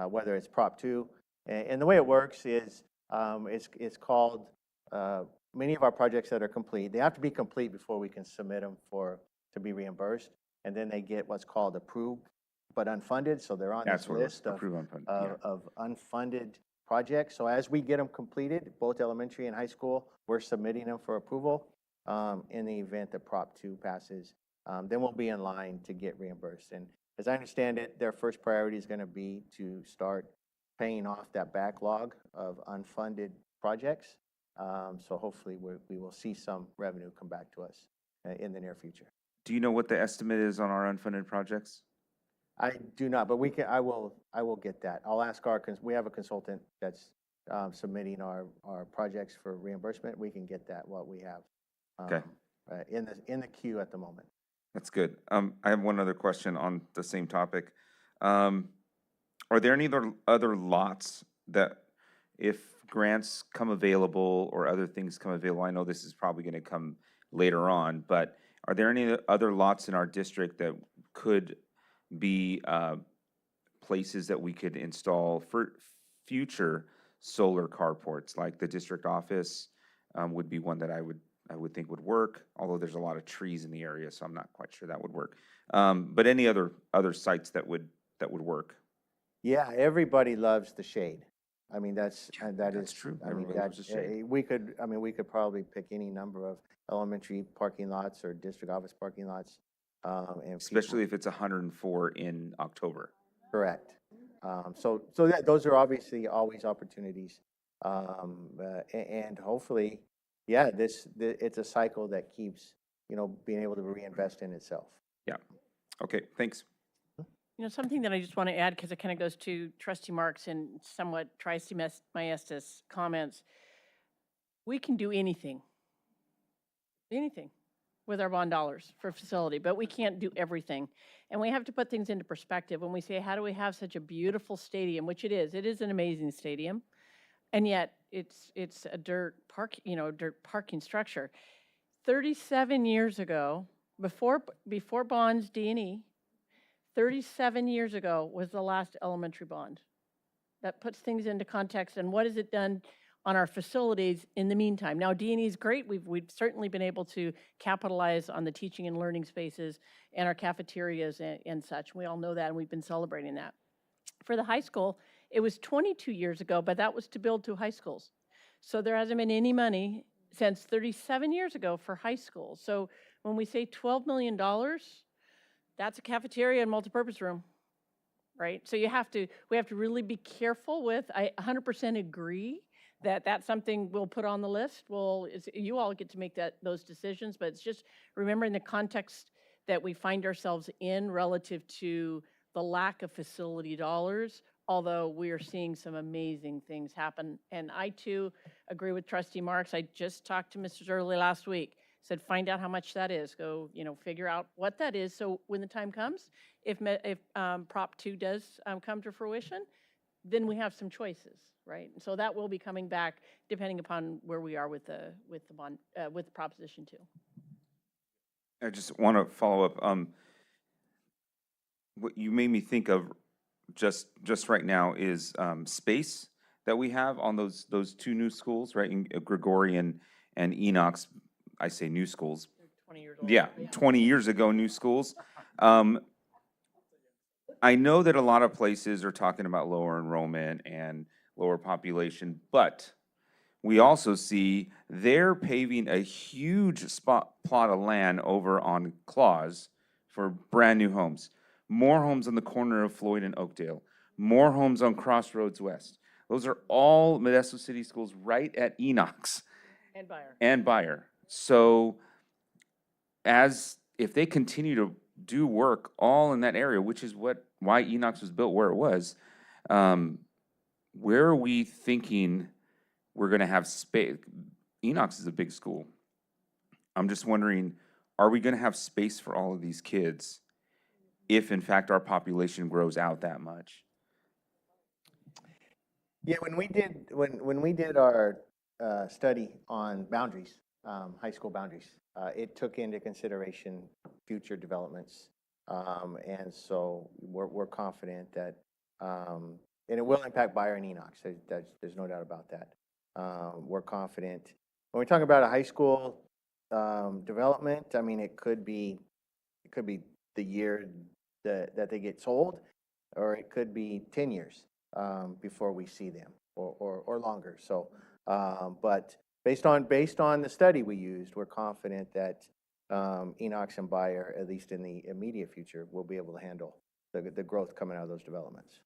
whether it's Prop 2. And the way it works is it's called, many of our projects that are complete, they have to be complete before we can submit them to be reimbursed. And then they get what's called approved but unfunded. So they're on this list of unfunded projects. So as we get them completed, both elementary and high school, we're submitting them for approval. In the event that Prop 2 passes, then we'll be in line to get reimbursed. And as I understand it, their first priority is going to be to start paying off that backlog of unfunded projects. So hopefully we will see some revenue come back to us in the near future. Do you know what the estimate is on our unfunded projects? I do not, but I will get that. I'll ask we have a consultant that's submitting our projects for reimbursement. We can get that, what we have. Okay. In the queue at the moment. That's good. I have one other question on the same topic. Are there any other lots that, if grants come available or other things come available, I know this is probably going to come later on, but are there any other lots in our district that could be places that we could install for future solar carports? Like the district office would be one that I would think would work, although there's a lot of trees in the area, so I'm not quite sure that would work. But any other sites that would work? Yeah, everybody loves the shade. I mean, that's true. I mean, Everybody loves the shade. we could probably pick any number of elementary parking lots or district office parking lots. And Especially if it's 104 in October. Correct. So those are obviously always opportunities. And hopefully, yeah, it's a cycle that keeps, being able to reinvest in itself. Yeah. Okay, thanks. Something that I just want to add, because it kind of goes to Trustee Marks and somewhat Trustee Maestas' comments. We can do anything with our bond dollars for facility, but we can't do everything. And we have to put things into perspective when we say, how do we have such a beautiful stadium, which it is an amazing stadium, and yet it's a dirt parking structure. 37 years ago, before bonds D&E, 37 years ago was the last elementary bond. That puts things into context, and what has it done on our facilities in the meantime. Now, D&E is great. We've certainly been able to capitalize on the teaching and learning spaces and our cafeterias and such. We all know that, and we've been celebrating that. For the high school, it was 22 years ago, but that was to build 2 high schools. So there hasn't been any money since 37 years ago for high schools. So when we say $12 million, that's a cafeteria and multipurpose room, right? So we have to really be careful with, I 100% agree that that's something we'll put on the list. You all get to make those decisions, but it's just remembering the context that we find ourselves in relative to the lack of facility dollars, although we are seeing some amazing things happen. And I too agree with Trustee Marks. I just talked to Mrs. Early last week, said find out how much that is. Go, figure out what that is. So when the time comes, if Prop 2 does come to fruition, then we have some choices, right? And so that will be coming back depending upon where we are with the bond, with Proposition 2. I just want to follow up. What you made me think of just right now is space that we have on those 2 new schools, right? In Gregorian and Enoch's. I say new schools. 20 years old. Yeah, 20 years ago, new schools. I know that a lot of places are talking about lower enrollment and lower population, but we also see they're paving a huge plot of land over on Claus for brand new homes. More homes on the corner of Floyd and Oakdale. More homes on Crossroads West. Those are all Modesto City Schools right at Enoch's. And Bayer. So if they continue to do work all in that area, which is why Enoch's was built where it was, where are we thinking we're going to have space? Enoch's is a big school. I'm just wondering, are we going to have space for all of these kids if in fact our population grows out that much? Yeah, when we did our study on boundaries, high school boundaries, it took into consideration future developments, and so we're confident that, and it will impact Bayer and Enoch. So there's no doubt about that. We're confident when we talk about a high school development. I mean, it could be the year that they get sold, or it could be 10 years before we see them, or longer. So, but based on the study we used, we're confident that Enoch's and Bayer, at least in the immediate future, will be able to handle the growth coming out of those developments.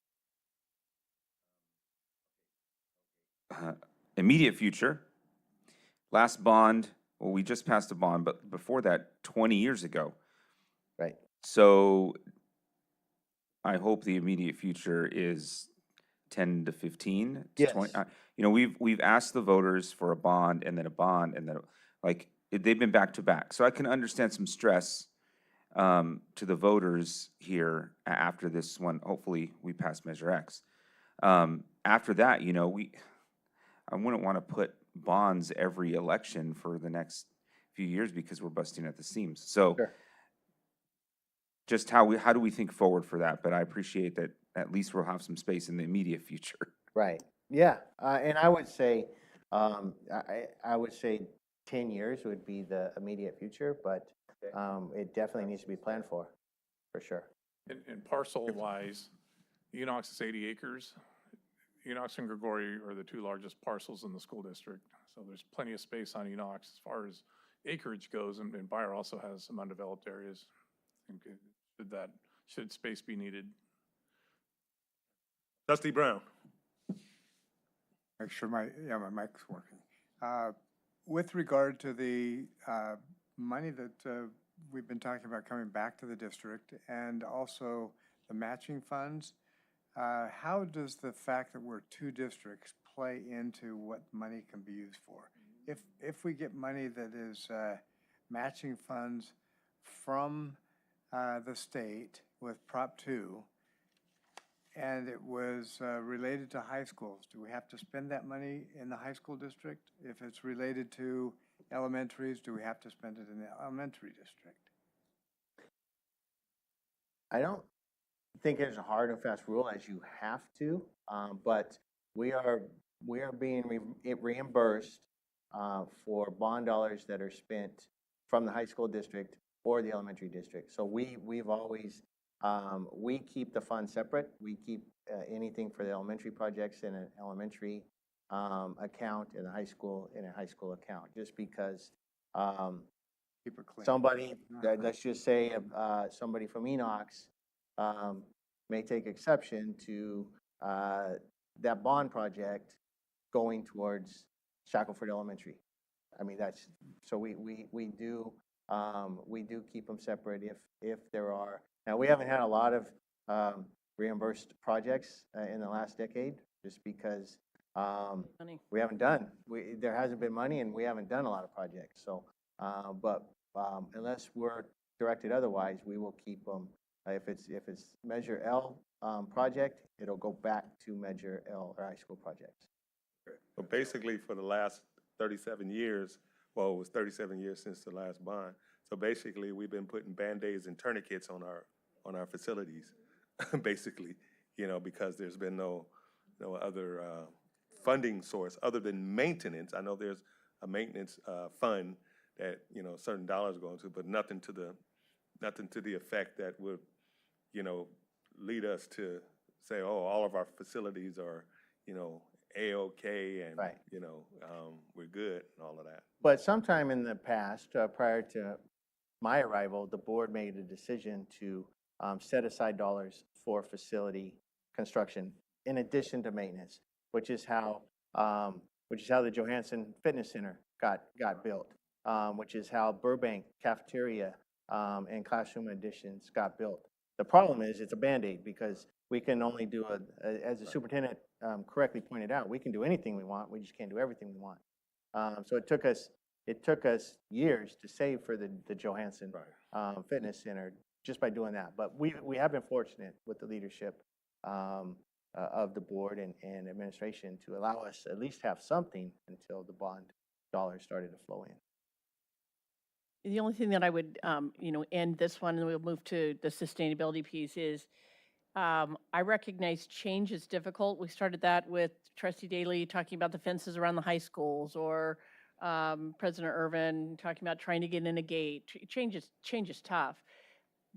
Immediate future. Last bond, well, we just passed a bond, but before that, 20 years ago. Right. So I hope the immediate future is 10 to 15 to Yes. 20. We've asked the voters for a bond and then a bond and then they've been back to back. So I can understand some stress to the voters here after this one. Hopefully we pass Measure X. After that, I wouldn't want to put bonds every election for the next few years because we're busting at the seams. So Sure. just how do we think forward for that? But I appreciate that at least we'll have some space in the immediate future. Right. Yeah. And I would say, I would say 10 years would be the immediate future, but it definitely needs to be planned for sure. And parcel-wise, Enoch's is 80 acres. Enoch's and Gregory are the 2 largest parcels in the school district. So there's plenty of space on Enoch's as far as acreage goes, and Bayer also has some undeveloped areas. Should space be needed. Trustee Brown. Make sure my mic's working. With regard to the money that we've been talking about coming back to the district and also the matching funds, how does the fact that we're 2 districts play into what money can be used for? If we get money that is matching funds from the state with Prop 2, and it was related to high schools, do we have to spend that money in the high school district? If it's related to elementaries, do we have to spend it in the elementary district? I don't think there's a hard and fast rule as you have to, but we are we are being reimbursed for bond dollars that are spent from the high school district or the elementary district. So we've always, we keep the funds separate. We keep anything for the elementary projects in an elementary account and a high school in a high school account, just because Keep it clean. somebody, let's just say, somebody from Enox, may take exception to, that bond project going towards Shackelford Elementary. I mean, that's, so we do keep them separate if there are. Now, we haven't had a lot of, reimbursed projects, in the last decade, just because, Money. we haven't done, there hasn't been money and we haven't done a lot of projects, so, but, unless we're directed otherwise, we will keep them. If it's Measure L, project, it'll go back to Measure L or high school projects. So basically, for the last 37 years, well, it was 37 years since the last bond. So basically, we've been putting Band-Aids and tourniquets on our facilities, basically, you know, because there's been no other funding source other than maintenance. I know there's a maintenance fund that, you know, certain dollars go into, but nothing to the effect that would, you know, lead us to say, oh, all of our facilities are, you know, A-OK and, Right. you know, we're good and all of that. But sometime in the past, prior to my arrival, the board made a decision to set aside dollars for facility construction in addition to maintenance, which is how the Johansson Fitness Center got built, which is how Burbank Cafeteria and classroom additions got built. The problem is it's a Band-Aid because we can only do as the superintendent correctly pointed out, we can do anything we want, we just can't do everything we want. So it took us years to save for the Johansson Fitness Center just by doing that. But we have been fortunate with the leadership of the board and administration to allow us at least have something until the bond dollars started to flow in. The only thing that I would, end this one, and we'll move to the sustainability piece, is I recognize change is difficult. We started that with Trustee Daly talking about the fences around the high schools, or President Irvin talking about trying to get in a gate. Change is tough.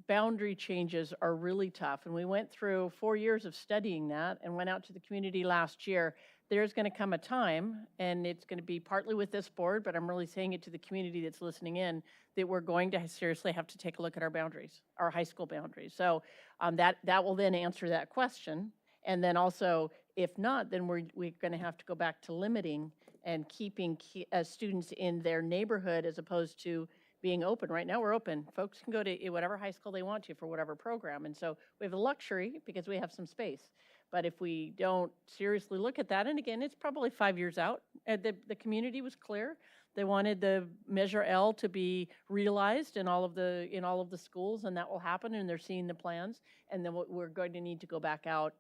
Boundary changes are really tough, and we went through 4 years of studying that and went out to the community last year. There's going to come a time, and it's going to be partly with this board, but I'm really saying it to the community that's listening in, that we're going to seriously have to take a look at our boundaries, our high school boundaries. So that will then answer that question. And then also, if not, then we're going to have to go back to limiting and keeping students in their neighborhood as opposed to being open. Right now, we're open. Folks can go to whatever high school they want to for whatever program. And so we have a luxury because we have some space. But if we don't seriously look at that, and again, it's probably 5 years out, the community was clear. They wanted the Measure L to be realized in all of the schools, and that will happen, and they're seeing the plans. And then we're going to need to go back out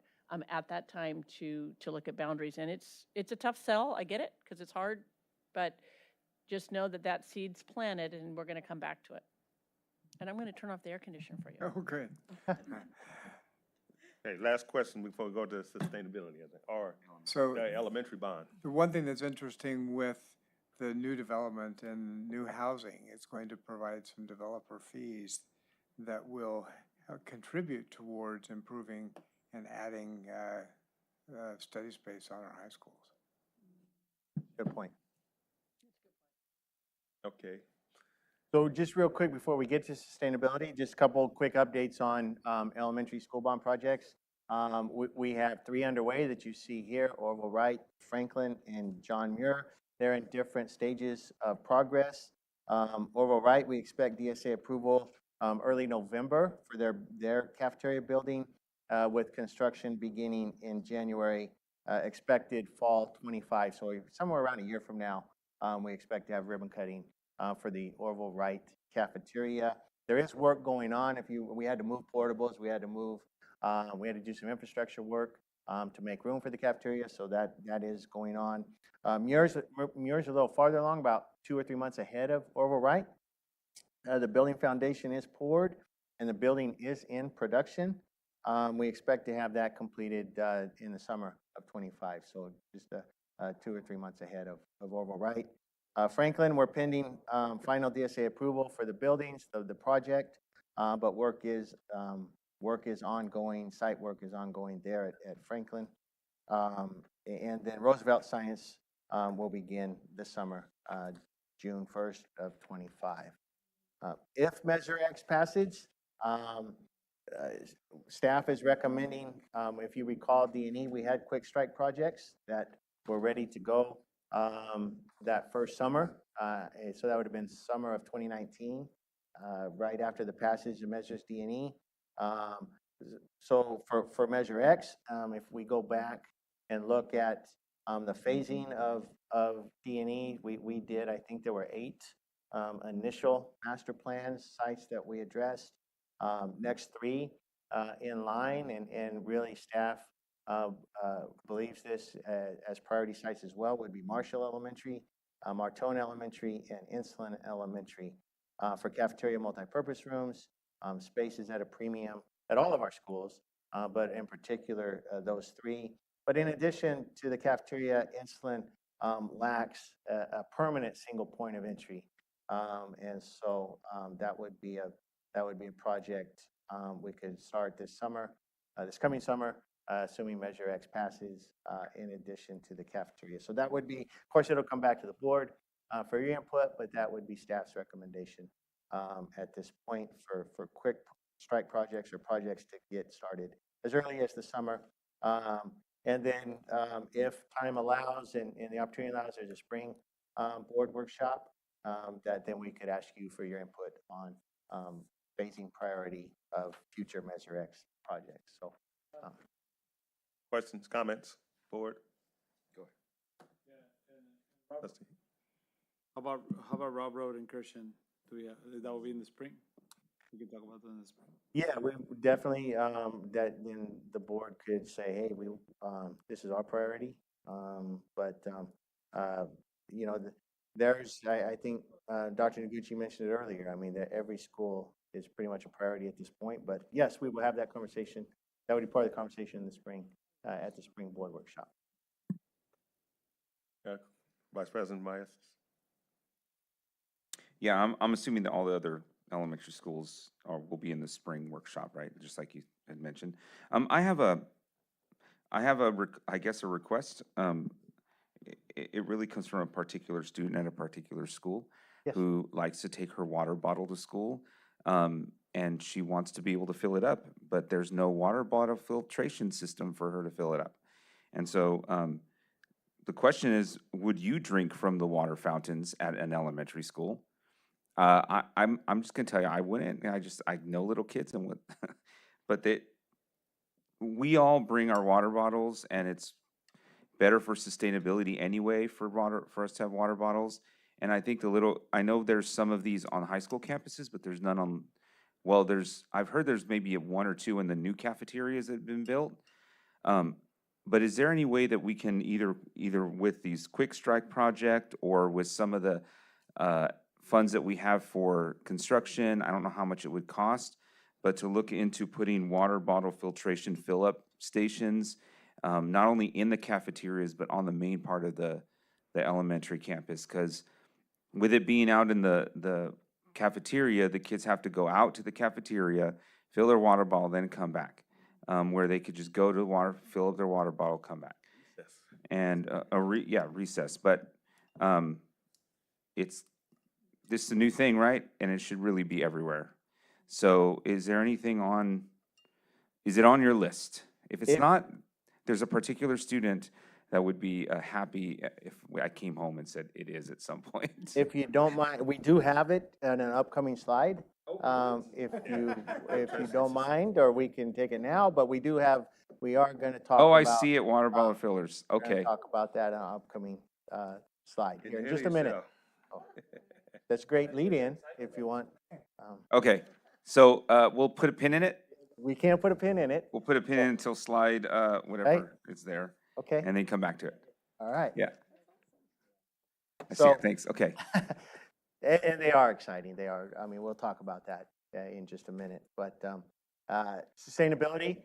at that time to look at boundaries. And it's a tough sell. I get it, because it's hard, but just know that seed's planted, and we're going to come back to it. And I'm going to turn off the air conditioner for you. Oh, good. Okay, last question before we go to sustainability, I think, or So the elementary bond. the one thing that's interesting with the new development and new housing, it's going to provide some developer fees that will contribute towards improving and adding study space on our high schools. Good point. Okay. So just real quick before we get to sustainability, just a couple quick updates on elementary school bond projects. We have 3 underway that you see here: Orville Wright, Franklin, and John Muir. They're in different stages of progress. Orville Wright, we expect DSA approval early November for their cafeteria building, with construction beginning in January, expected fall 25. So somewhere around a year from now, we expect to have ribbon cutting for the Orville Wright cafeteria. There is work going on. We had to move portables, we had to do some infrastructure work to make room for the cafeteria, so that is going on. Muir's a little farther along, about 2 or 3 months ahead of Orville Wright. The building foundation is poured, and the building is in production. We expect to have that completed in the summer of '25. So just 2 or 3 months ahead of Orville Wright. Franklin, we're pending final DSA approval for the buildings of the project, but work is ongoing, site work is ongoing there at Franklin. And then Roosevelt Science will begin this summer, June 1st of 25. If Measure X passes, staff is recommending, if you recall D&E, we had quick strike projects that were ready to go that first summer. And so that would have been summer of 2019, right after the passage of Measures D&E. So for Measure X, if we go back and look at the phasing of D&E, we did, I think there were 8 initial master plan sites that we addressed. Next 3 in line, and really staff believes this as priority sites as well, would be Marshall Elementary, Martone Elementary, and Insulin Elementary. For cafeteria multipurpose rooms, spaces at a premium at all of our schools, but in particular those 3. But in addition to the cafeteria, Insulin lacks a permanent single point of entry. And so that would be a project we could start this coming summer, assuming Measure X passes, in addition to the cafeteria. So that would be, of course, it'll come back to the board for your input, but that would be staff's recommendation at this point for quick strike projects or projects to get started as early as the summer. And then if time allows and the opportunity allows, there's a spring board workshop that then we could ask you for your input on phasing priority of future Measure X projects. So, Questions, comments, board? Go ahead. Let's see. How about Rob Road and Christian? That will be in the spring? We can talk about that in the spring. yeah, we definitely that then the board could say, hey, this is our priority. But you know, I think Dr. Noguchi mentioned it earlier. I mean, that every school is pretty much a priority at this point. But yes, we will have that conversation. That would be part of the conversation in the spring at the spring board workshop. Vice President Myers? Yeah, I'm assuming that all the other elementary schools will be in the spring workshop, right? Just like you had mentioned. I have a request. It really comes from a particular student at a particular school. Yes. Who likes to take her water bottle to school, and she wants to be able to fill it up, but there's no water bottle filtration system for her to fill it up. And so the question is, would you drink from the water fountains at an elementary school? I'm just gonna tell you, I wouldn't. I know little kids and what, but we all bring our water bottles, and it's better for sustainability anyway for us to have water bottles. And I think I know there's some of these on high school campuses, but there's none on, well, I've heard there's maybe 1 or 2 in the new cafeterias that have been built. But is there any way that we can either with these quick strike project or with some of the funds that we have for construction, I don't know how much it would cost, but to look into putting water bottle filtration fill-up stations, not only in the cafeterias, but on the main part of the elementary campus, because with it being out in the cafeteria, the kids have to go out to the cafeteria, fill their water bottle, then come back. Where they could just go to the water, fill up their water bottle, come back. Yes. And recess. But this is a new thing, right? And it should really be everywhere. So is there anything is it on your list? If it's not, there's a particular student that would be happy if I came home and said it is at some point. If you don't mind, we do have it on an upcoming slide. If you don't mind, or we can take it now, but we are going to talk about. Oh, I see it, water bottle fillers. We're gonna Okay. talk about that on an upcoming slide here in just a Inhale minute. yourself. Oh. That's great lead-in if you want. Okay. So we'll put a pin in it. We can't put a pin in it. We'll put a pin in until slide whatever Right. is there, Okay, and then come back to it. all right. Yeah. I see So- it. Thanks. Okay. And they are exciting. They are. I mean, we'll talk about that in just a minute. But sustainability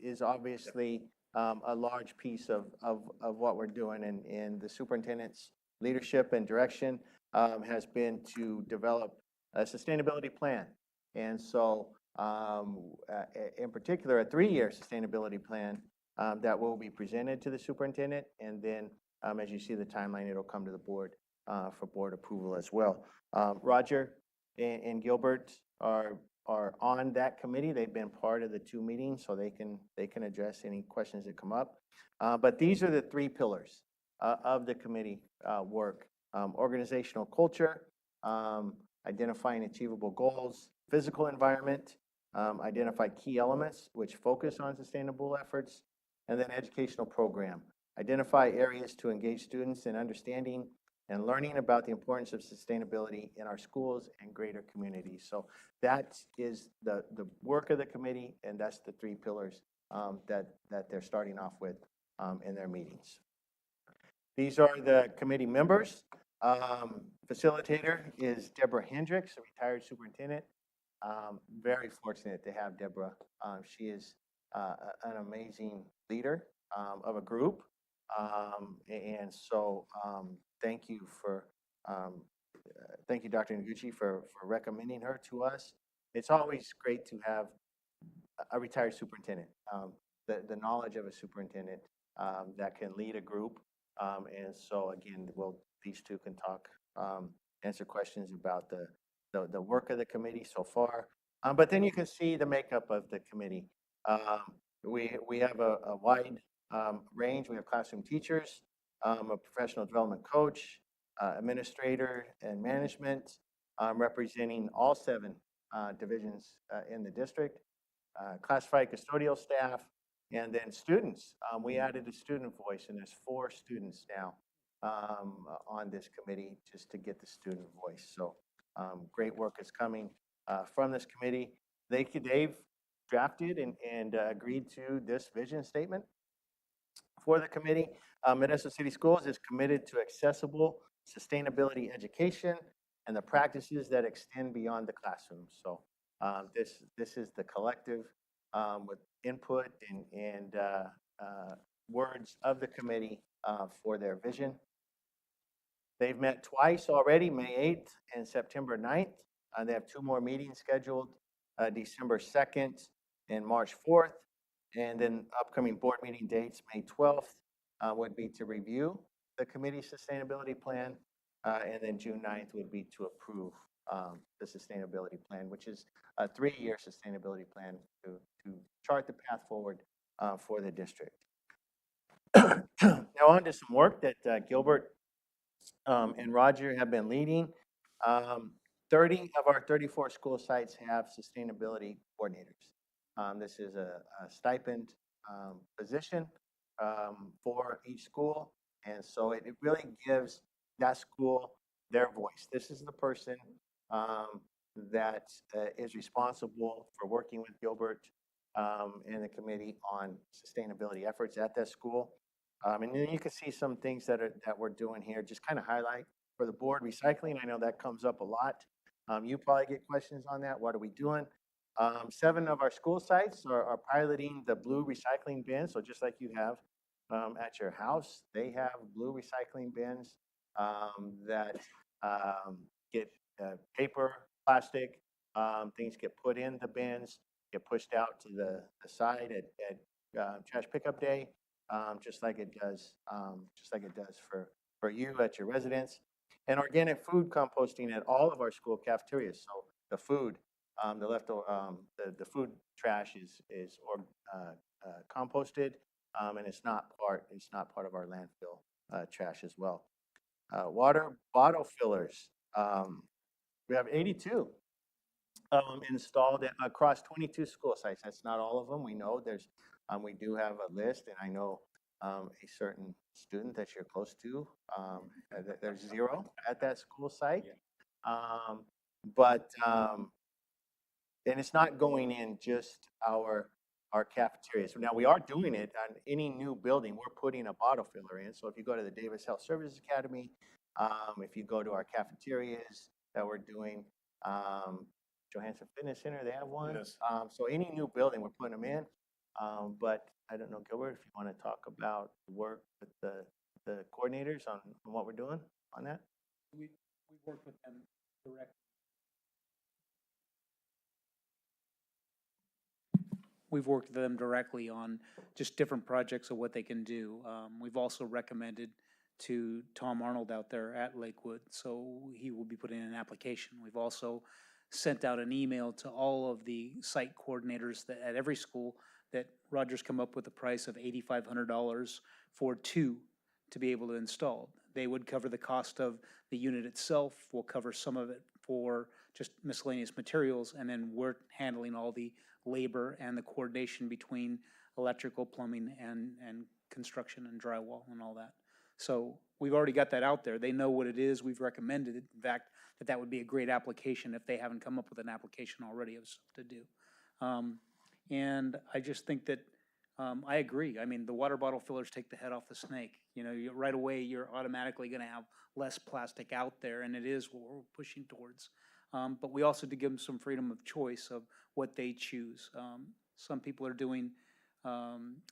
is obviously a large piece of what we're doing, and the superintendent's leadership and direction has been to develop a sustainability plan. And so, in particular, a 3-year sustainability plan that will be presented to the superintendent, and then, as you see the timeline, it'll come to the board for board approval as well. Roger and Gilbert are on that committee. They've been part of the 2 meetings, so they can address any questions that come up. But these are the 3 pillars of the committee work: organizational culture, identifying achievable goals, physical environment, identify key elements which focus on sustainable efforts, and then educational program. Identify areas to engage students in understanding and learning about the importance of sustainability in our schools and greater communities. So that is the work of the committee, and that's the 3 pillars that they're starting off with in their meetings. These are the committee members. Facilitator is Deborah Hendricks, a retired superintendent. Very fortunate to have Deborah. She is an amazing leader of a group. And so thank you thank you, Dr. Noguchi, for recommending her to us. It's always great to have a retired superintendent, the knowledge of a superintendent that can lead a group. And so again, these 2 can talk, answer questions about the work of the committee so far. But then you can see the makeup of the committee. We have a wide range. We have classroom teachers, a professional development coach, administrator and management, representing all 7 divisions in the district, classified custodial staff, and then students. We added a student voice, and there's 4 students now on this committee just to get the student voice. So great work is coming from this committee. They've drafted and agreed to this vision statement for the committee. Modesto City Schools is committed to accessible sustainability education and the practices that extend beyond the classroom. So this is the collective with input and words of the committee for their vision. They've met twice already, May 8th and September 9th. They have 2 more meetings scheduled, December 2nd and March 4th. And then upcoming board meeting dates, May 12th would be to review the committee's sustainability plan. And then June 9th would be to approve the sustainability plan, which is a 3-year sustainability plan to chart the path forward for the district. Now on to some work that Gilbert and Roger have been leading. 30 of our 34 school sites have sustainability coordinators. This is a stipend position for each school, and so it really gives that school their voice. This is the person that is responsible for working with Gilbert and the committee on sustainability efforts at that school. And then you can see some things that we're doing here, just kind of highlight for the board. Recycling, I know that comes up a lot. You probably get questions on that. What are we doing? 7 of our school sites are piloting the blue recycling bins. So just like you have at your house, they have blue recycling bins that get paper, plastic, things get put in the bins, get pushed out to the side at trash pickup day, just like it does for you at your residence. And organic food composting at all of our school cafeterias. So the food, the food trash is composted, and it's not part of our landfill trash as well. Water bottle fillers. We have 82 installed across 22 school sites. That's not all of them. We know we do have a list, and I know a certain student that you're close to, there's 0 at that school site. And it's not going in just our cafeterias. Now we are doing it on any new building. We're putting a bottle filler in. So if you go to the Davis Health Services Academy, if you go to our cafeterias that we're doing, Johansson Fitness Center, they have one. Yes. So any new building, we're putting them in. But I don't know, Gilbert, if you want to talk about work with the coordinators on what we're doing on that? We worked with them directly. We've worked with them directly on just different projects of what they can do. We've also recommended to Tom Arnold out there at Lakewood, so he will be putting in an application. We've also sent out an email to all of the site coordinators that, at every school, that Rogers come up with a price of $8,500 for two to be able to install. They would cover the cost of the unit itself, we'll cover some of it for just miscellaneous materials, and then we're handling all the labor and the coordination between electrical, plumbing, and construction and drywall and all that. So we've already got that out there. They know what it is. We've recommended it. In fact, that would be a great application if they haven't come up with an application already of stuff to do. And I just think that, I agree. I mean, the water bottle fillers take the head off the snake. You know, right away, you're automatically gonna have less plastic out there, and it is what we're pushing towards. But we also did give them some freedom of choice of what they choose. Some people are doing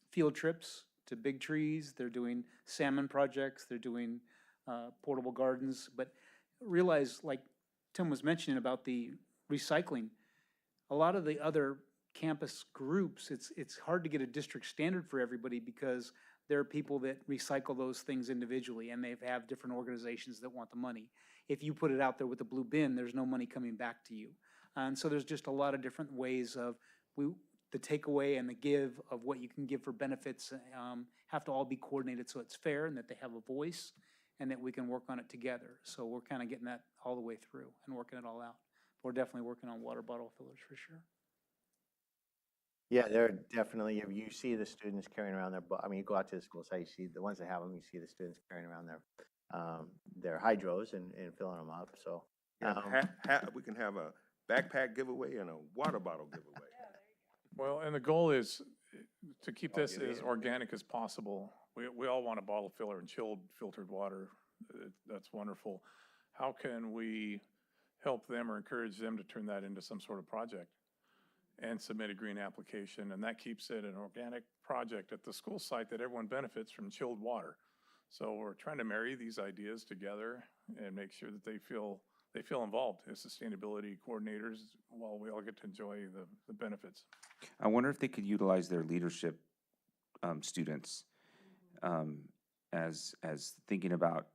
field trips to big trees, they're doing salmon projects, they're doing portable gardens, but realize, like Tim was mentioning about the recycling, a lot of the other campus groups, it's hard to get a district standard for everybody because there are people that recycle those things individually and they have different organizations that want the money. If you put it out there with the blue bin, there's no money coming back to you. And so there's just a lot of different ways of the takeaway and the give of what you can give for benefits have to all be coordinated so it's fair and that they have a voice and that we can work on it together. So we're kind of getting that all the way through and working it all out. We're definitely working on water bottle fillers for sure. Yeah, they're definitely, you see the students carrying around I mean, you go out to the school site, you see the ones that have them, you see the students carrying around their hydros and filling them up, so. We can have a backpack giveaway and a water bottle giveaway. Well, and the goal is to keep I'll this get as in. organic as possible. We all want a bottle filler and chilled filtered water. That's wonderful. How can we help them or encourage them to turn that into some sort of project and submit a green application? And that keeps it an organic project at the school site that everyone benefits from chilled water. So we're trying to marry these ideas together and make sure that they feel involved as sustainability coordinators while we all get to enjoy the benefits. I wonder if they could utilize their leadership students as thinking about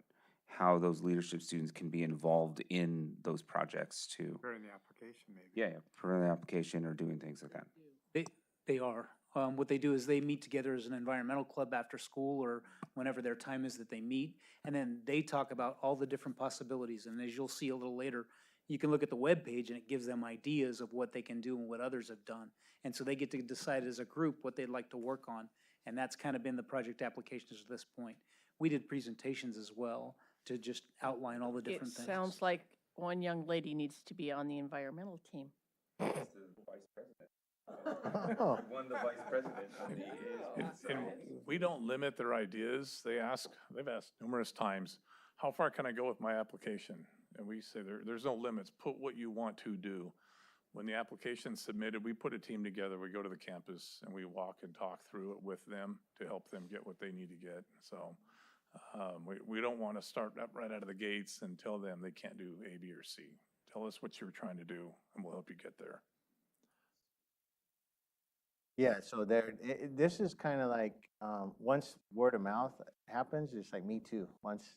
how those leadership students can be involved in those projects too. During the application, maybe. Yeah, for the application or doing things like that. They are. What they do is they meet together as an environmental club after school or whenever their time is that they meet. And then they talk about all the different possibilities. And as you'll see a little later, you can look at the webpage and it gives them ideas of what they can do and what others have done. And so they get to decide as a group what they'd like to work on. And that's kind of been the project applications at this point. We did presentations as well to just outline all the different things. It sounds like one young lady needs to be on the environmental team. Oh. One, the vice president. And we don't limit their ideas. They've asked numerous times, how far can I go with my application? And we say there's no limits. Put what you want to do. When the application's submitted, we put a team together. We go to the campus and we walk and talk through it with them to help them get what they need to get. So we don't want to start up right out of the gates and tell them they can't do A, B, or C. Tell us what you're trying to do and we'll help you get there. Yeah, so this is kind of like, once word of mouth happens, it's like Me Too. Once,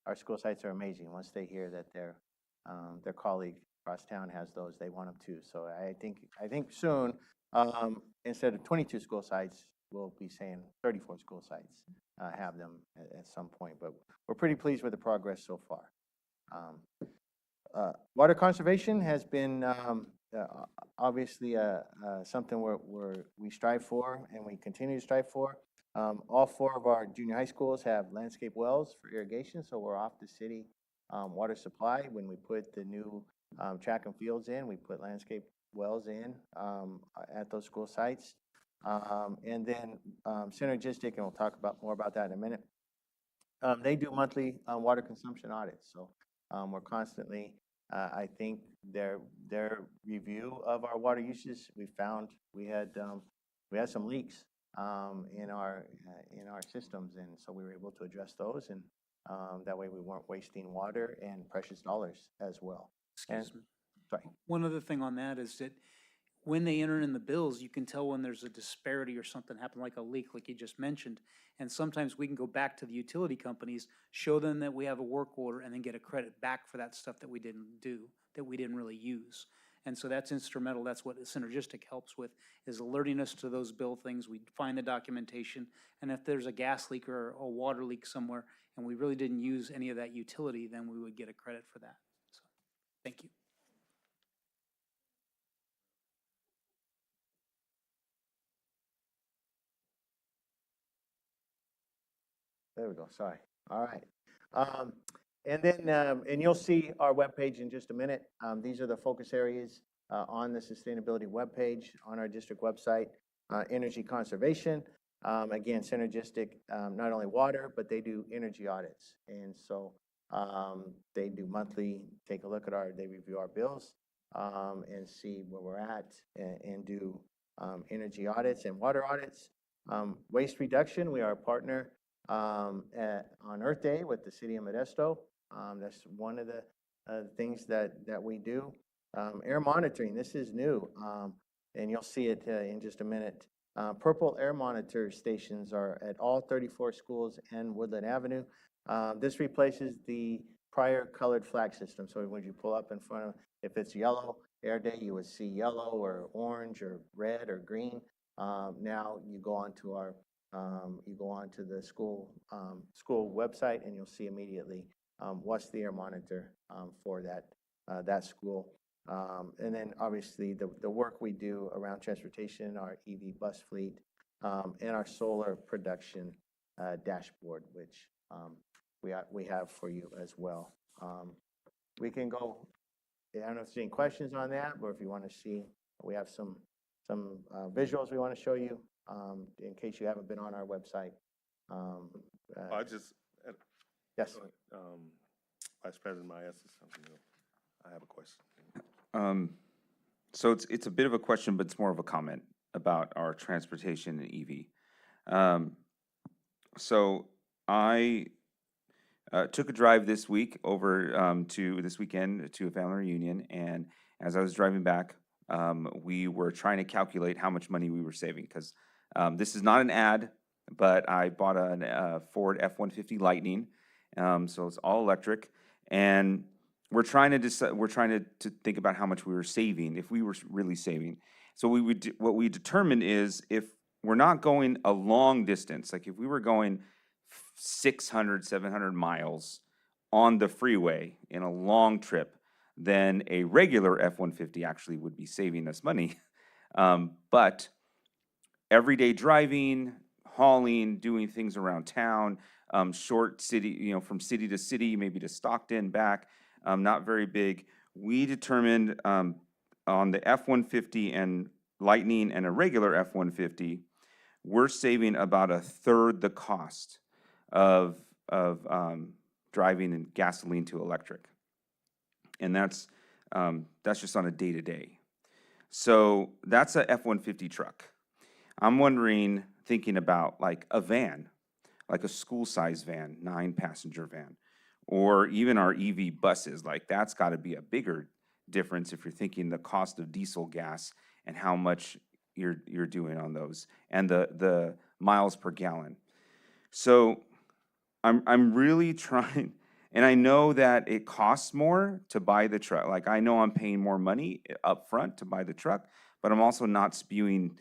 our school sites are amazing. Once they hear that their colleague across town has those, they want them too. So I think soon, instead of 22 school sites, we'll be saying 34 school sites have them at some point. But we're pretty pleased with the progress so far. Water conservation has been obviously something we strive for and we continue to strive for. All 4 of our junior high schools have landscape wells for irrigation, so we're off the city water supply. When we put the new track and fields in, we put landscape wells in at those school sites. And then Synergistic, and we'll talk more about that in a minute. They do monthly water consumption audits, so we're constantly, I think their review of our water uses, we found we had we had some leaks in our systems, and so we were able to address those, and that way we weren't wasting water and precious dollars as well. And- Excuse me. Sorry. One other thing on that is that when they enter in the bills, you can tell when there's a disparity or something happened, like a leak, like you just mentioned. And sometimes we can go back to the utility companies, show them that we have a work order, and then get a credit back for that stuff that we didn't do, that we didn't really use. And so that's instrumental. That's what Synergistic helps with, is alerting us to those bill things. We find the documentation, and if there's a gas leak or a water leak somewhere, and we really didn't use any of that utility, then we would get a credit for that. So, thank you. There we go, sorry. All right. And then, and you'll see our webpage in just a minute. These are the focus areas on the sustainability webpage on our district website. Energy conservation, again, Synergistic, not only water, but they do energy audits. And so they do monthly, take a look at they review our bills and see where we're at and do energy audits and water audits. Waste reduction, we are a partner on Earth Day with the city of Modesto. That's one of the things that we do. Air monitoring, this is new, and you'll see it in just a minute. Purple air monitor stations are at all 34 schools and Woodland Avenue. This replaces the prior colored flag system. So when you pull up in front of, if it's yellow air day, you would see yellow or orange or red or green. Now you go onto the school website, and you'll see immediately what's the air monitor for that school. And then obviously the work we do around transportation, our EV bus fleet, and our solar production dashboard, which we have for you as well. We can go, I don't know if there's any questions on that, or if you want to see, we have some visuals we want to show you in case you haven't been on our website. I just, Yes. Vice President Myers is something else. I have a question. So it's a bit of a question, but it's more of a comment about our transportation and EV. So I took a drive this week over this weekend to a family reunion, and as I was driving back, we were trying to calculate how much money we were saving, because this is not an ad, but I bought a Ford F-150 Lightning, so it's all electric, and we're trying to think about how much we were saving, if we were really saving. So what we determined is, if we're not going a long distance, like if we were going 600, 700 miles on the freeway in a long trip, then a regular F-150 actually would be saving us money. But everyday driving, hauling, doing things around town, short city, from city to city, maybe to Stockton, back, not very big. We determined on the F-150 and Lightning and a regular F-150, we're saving about a third the cost of driving in gasoline to electric. And that's just on a day-to-day. So that's a F-150 truck. I'm wondering, thinking about like a van, like a school-size van, 9-passenger van, or even our EV buses, like that's got to be a bigger difference if you're thinking the cost of diesel gas and how much you're doing on those, and the miles per gallon. So I'm really trying, and I know that it costs more to buy the truck. Like I know I'm paying more money up front to buy the truck, but I'm also not spewing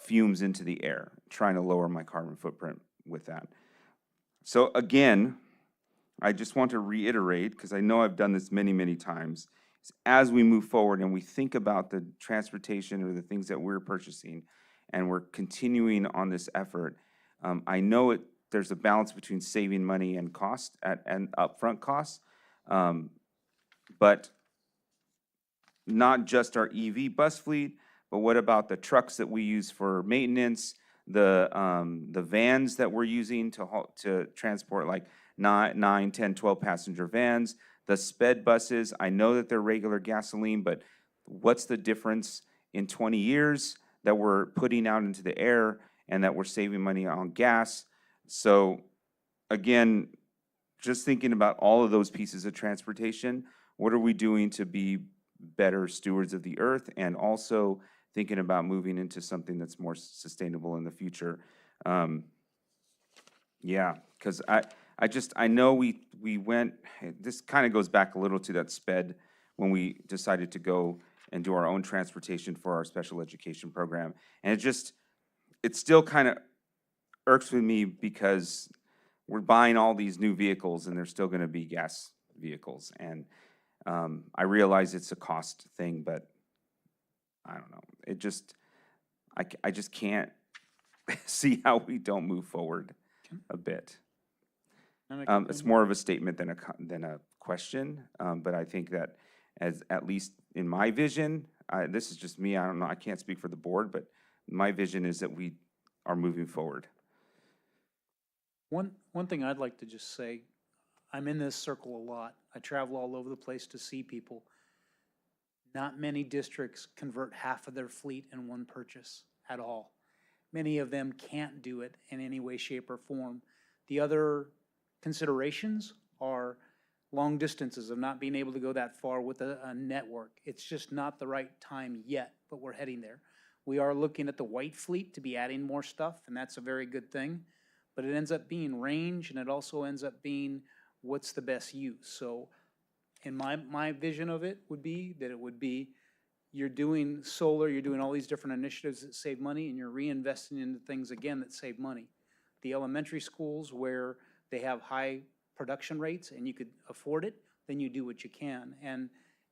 fumes into the air, trying to lower my carbon footprint with that. So again, I just want to reiterate, because I know I've done this many, many times, as we move forward and we think about the transportation or the things that we're purchasing, and we're continuing on this effort, I know there's a balance between saving money and cost and upfront costs, but not just our EV bus fleet, but what about the trucks that we use for maintenance, the vans that we're using to transport, like 9, 10, 12 passenger vans, the sped buses. I know that they're regular gasoline, but what's the difference in 20 years? that we're putting out into the air and that we're saving money on gas. So again, just thinking about all of those pieces of transportation, what are we doing to be better stewards of the earth, and also thinking about moving into something that's more sustainable in the future. Yeah, because I know we went, this kind of goes back a little to that SPED when we decided to go and do our own transportation for our special education program. And it still kind of irks with me because we're buying all these new vehicles and they're still gonna be gas vehicles. And I realize it's a cost thing, but I don't know. I just can't see how we don't move forward a bit. It's more of a statement than a question, but I think that at least in my vision, this is just me, I don't know, I can't speak for the board, but my vision is that we are moving forward. One thing I'd like to just say, I'm in this circle a lot. I travel all over the place to see people. Not many districts convert half of their fleet in one purchase at all. Many of them can't do it in any way, shape, or form. The other considerations are long distances of not being able to go that far with a network. It's just not the right time yet, but we're heading there. We are looking at the white fleet to be adding more stuff, and that's a very good thing. But it ends up being range, and it also ends up being what's the best use. So in my vision of it would be that it would be you're doing solar, you're doing all these different initiatives that save money, and you're reinvesting into things again that save money. The elementary schools where they have high production rates and you could afford it, then you do what you can. And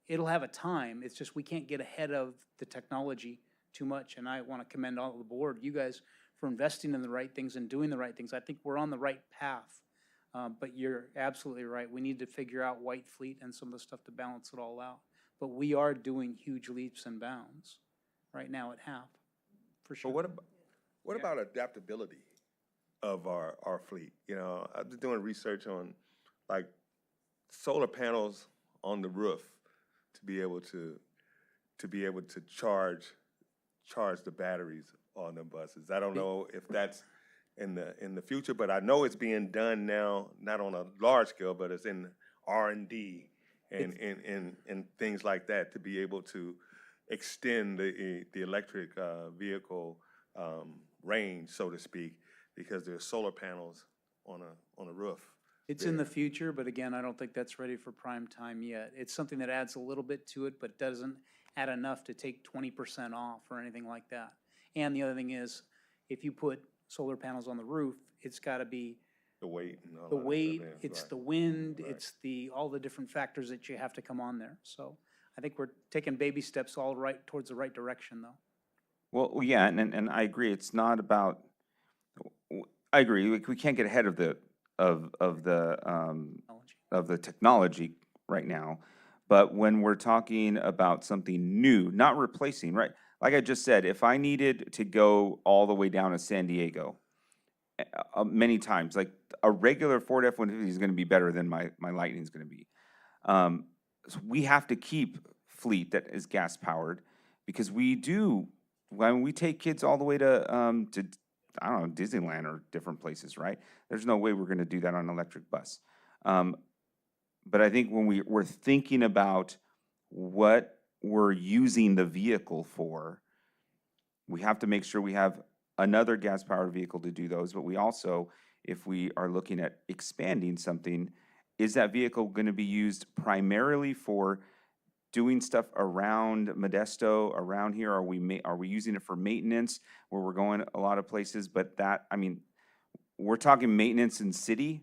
it'll have a time. It's just we can't get ahead of the technology too much. And I want to commend all of the board, you guys, for investing in the right things and doing the right things. I think we're on the right path. But you're absolutely right. We need to figure out white fleet and some of the stuff to balance it all out. But we are doing huge leaps and bounds right now at half, for sure. But what about adaptability of our fleet? You know, I've been doing research on like solar panels on the roof to be able to charge the batteries on the buses. I don't know if that's in the future, but I know it's being done now, not on a large scale, but it's in R&D and things like that to be able to extend the electric vehicle range, so to speak, because there's solar panels on a roof. It's in the future, but again, I don't think that's ready for prime time yet. It's something that adds a little bit to it, but doesn't add enough to take 20% off or anything like that. And the other thing is, if you put solar panels on the roof, it's gotta be The weight and all the that weight, stuff, yeah, it's right. the wind, Right. it's all the different factors that you have to come on there. So I think we're taking baby steps all right towards the right direction, though. Well, yeah, and I agree. It's not about. I agree. We can't get ahead of the technology right now, but when we're talking about something new, not replacing, right? Like I just said, if I needed to go all the way down to San Diego, many times, like a regular Ford F-150 is going to be better than my Lightning is going to be. So we have to keep fleet that is gas powered because when we take kids all the way to I don't know, Disneyland or different places, right? There's no way we're going to do that on an electric bus. But I think when we're thinking about what we're using the vehicle for, we have to make sure we have another gas-powered vehicle to do those, but we also, if we are looking at expanding something, is that vehicle going to be used primarily for doing stuff around Modesto, around here? Are we using it for maintenance where we're going a lot of places? But we're talking maintenance in city.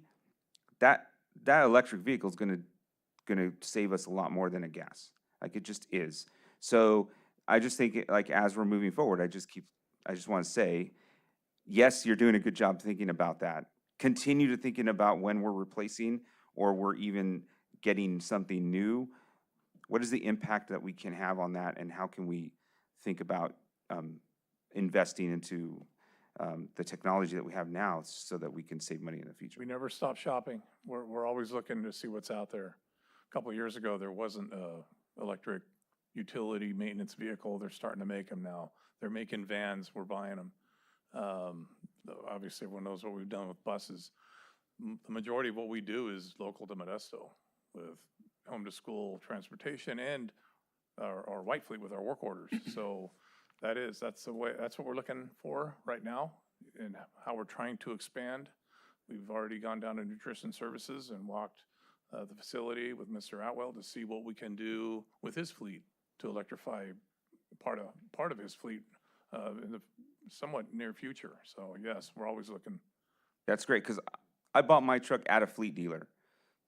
That electric vehicle is gonna save us a lot more than a gas. Like it just is. So I just think like as we're moving forward, I just want to say, yes, you're doing a good job thinking about that. Continue to thinking about when we're replacing or we're even getting something new. What is the impact that we can have on that, and how can we think about investing into the technology that we have now so that we can save money in the future? We never stop shopping. We're always looking to see what's out there. A couple of years ago, there wasn't a electric utility maintenance vehicle. They're starting to make them now. They're making vans, we're buying them. Obviously, everyone knows what we've done with buses. The majority of what we do is local to Modesto with home-to-school transportation and our white fleet with our work orders. So that's the way, that's what we're looking for right now and how we're trying to expand. We've already gone down to nutrition services and walked the facility with Mr. Atwell to see what we can do with his fleet to electrify part of his fleet in the somewhat near future. So yes, we're always looking. That's great, because I bought my truck at a fleet dealer.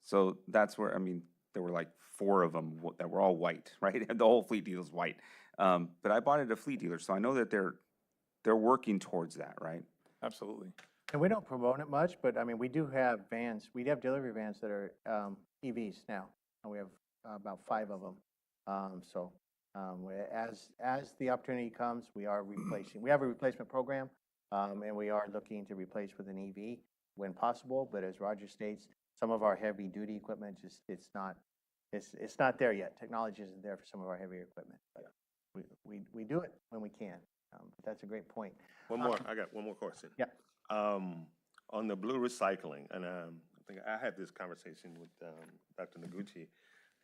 So that's where, I mean, there were like 4 of them that were all white, right? The whole fleet deal is white. But I bought it at a fleet dealer, so I know that they're working towards that, right? Absolutely. And we don't promote it much, but I mean, we do have vans, we have delivery vans that are EVs now, and we have about 5 of them. As the opportunity comes, we are replacing, we have a replacement program, and we are looking to replace with an EV when possible, but as Roger states, some of our heavy-duty equipment, it's not there yet. Technology isn't there for some of our heavier equipment, but we do it when we can. But that's a great point. One more, I got one more question. Yeah. On the blue recycling, and I think I had this conversation with Dr. Noguchi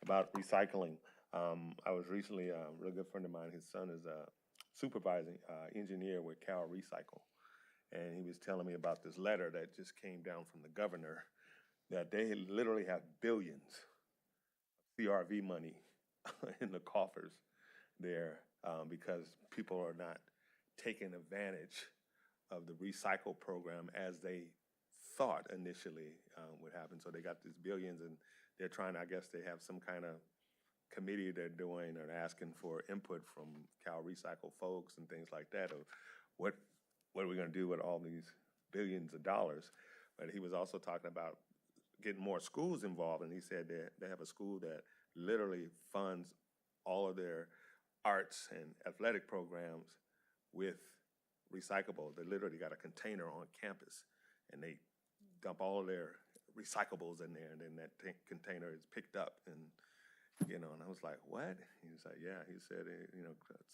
about recycling. I was recently, a real good friend of mine, his son is a supervising engineer with Cal Recycle. And he was telling me about this letter that just came down from the governor that they literally have billions of CRV money in the coffers there because people are not taking advantage of the recycle program as they thought initially would happen. So they got these billions and they're trying to, I guess they have some kind of committee they're doing or asking for input from Cal Recycle folks and things like that of what are we going to do with all these billions of dollars? But he was also talking about getting more schools involved, and he said that they have a school that literally funds all of their arts and athletic programs with recyclables. They literally got a container on campus, and they dump all of their recyclables in there, and then that container is picked up, and and I was like, what? He was like, yeah. He said,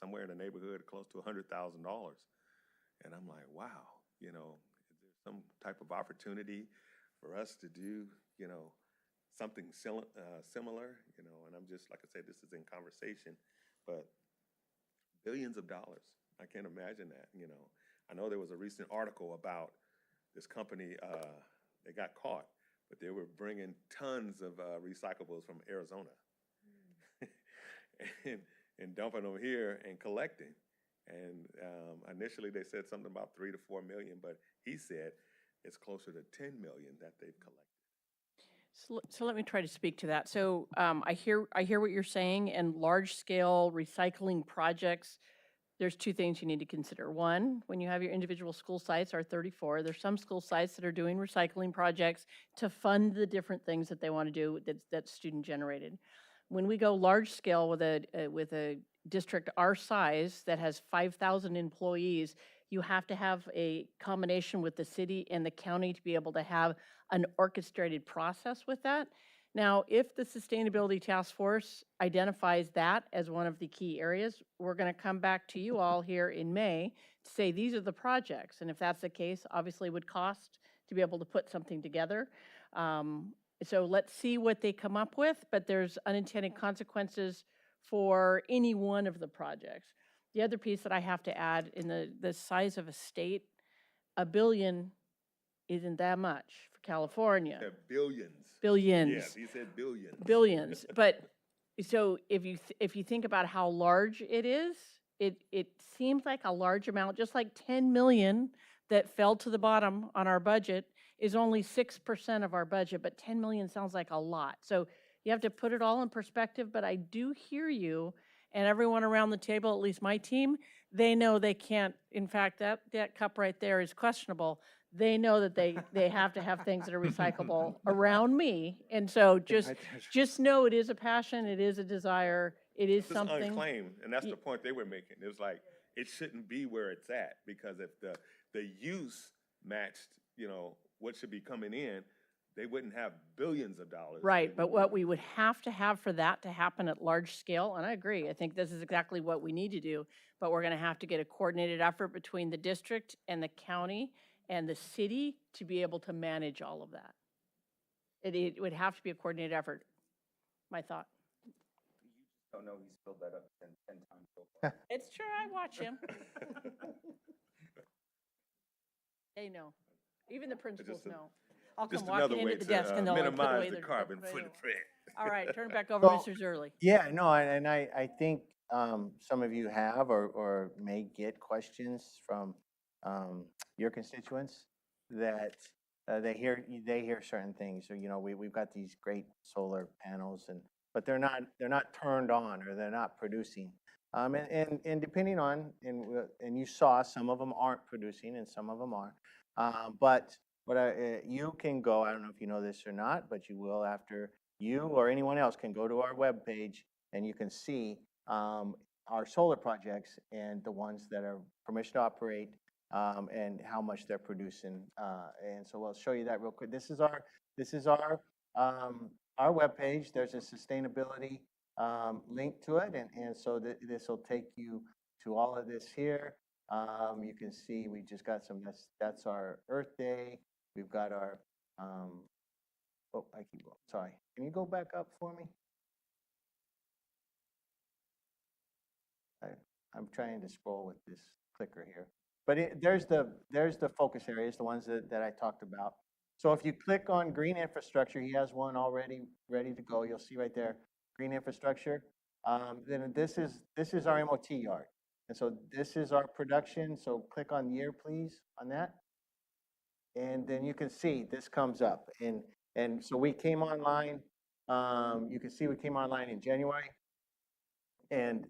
somewhere in the neighborhood close to $100,000. And I'm like, wow, is there some type of opportunity for us to do, something similar, and I'm just, like I said, this is in conversation, but billions of dollars, I can't imagine that, I know there was a recent article about this company, they got caught, but they were bringing tons of recyclables from Arizona and dumping them here and collecting. And initially they said something about 3 to 4 million, but he said it's closer to 10 million that they've collected. So let me try to speak to that. So I hear what you're saying, and large-scale recycling projects, there's 2 things you need to consider. One, when you have your individual school sites, our 34, there's some school sites that are doing recycling projects to fund the different things that they want to do that's student-generated. When we go large-scale with a district our size that has 5,000 employees, you have to have a combination with the city and the county to be able to have an orchestrated process with that. Now, if the Sustainability Task Force identifies that as one of the key areas, we're going to come back to you all here in May to say these are the projects. And if that's the case, obviously it would cost to be able to put something together. So let's see what they come up with, but there's unintended consequences for any one of the projects. The other piece that I have to add, in the size of a state, $1 billion isn't that much for California. Yeah, billions. Billions. Yes, he said billions. Billions. But so if you think about how large it is, it seems like a large amount, just like 10 million that fell to the bottom on our budget is only 6% of our budget, but 10 million sounds like a lot. So you have to put it all in perspective, but I do hear you, and everyone around the table, at least my team, they know they can't, in fact, that cup right there is questionable. They know that they have to have things that are recyclable around me. And so just know it is a passion, it is a desire, it is something. It's unclaimed, and that's the point they were making. It was like, it shouldn't be where it's at, because if the use matched, what should be coming in, they wouldn't have billions of dollars. Right, but what we would have to have for that to happen at large scale, and I agree, I think this is exactly what we need to do, but we're gonna have to get a coordinated effort between the district and the county and the city to be able to manage all of that. It would have to be a coordinated effort, my thought. Don't know, he's filled that up 10 times so far. It's true, I watch him. They know. Even the principals Just a- know. I'll Just come another walking way into the to desk and they'll like put away minimize the their. carbon put away their- footprint. All right, turn it back over to So- Mr. Zerly. Yeah, no, and I think some of you have or may get questions from your constituents that they hear certain things, or, you know, we've got these great solar panels but they're not turned on, or they're not producing. And depending on, and you saw, some of them aren't producing and some of them are. But you can go, I don't know if you know this or not, but you will after you or anyone else can go to our webpage and you can see our solar projects and the ones that are permission to operate, and how much they're producing. And so we'll show you that real quick. This is our webpage. There's a sustainability link to it, and so this will take you to all of this here. You can see we just got some. That's our Earth Day. We've got our. Oh, I keep going. Sorry. Can you go back up for me? I'm trying to scroll with this clicker here. But there's the focus areas, the ones that I talked about. So if you click on green infrastructure, he has one already ready to go. You'll see right there, green infrastructure. Then this is our MOT yard. And so this is our production. So click on year, please, on that. And then you can see this comes up. And so we came online, you can see we came online in January. And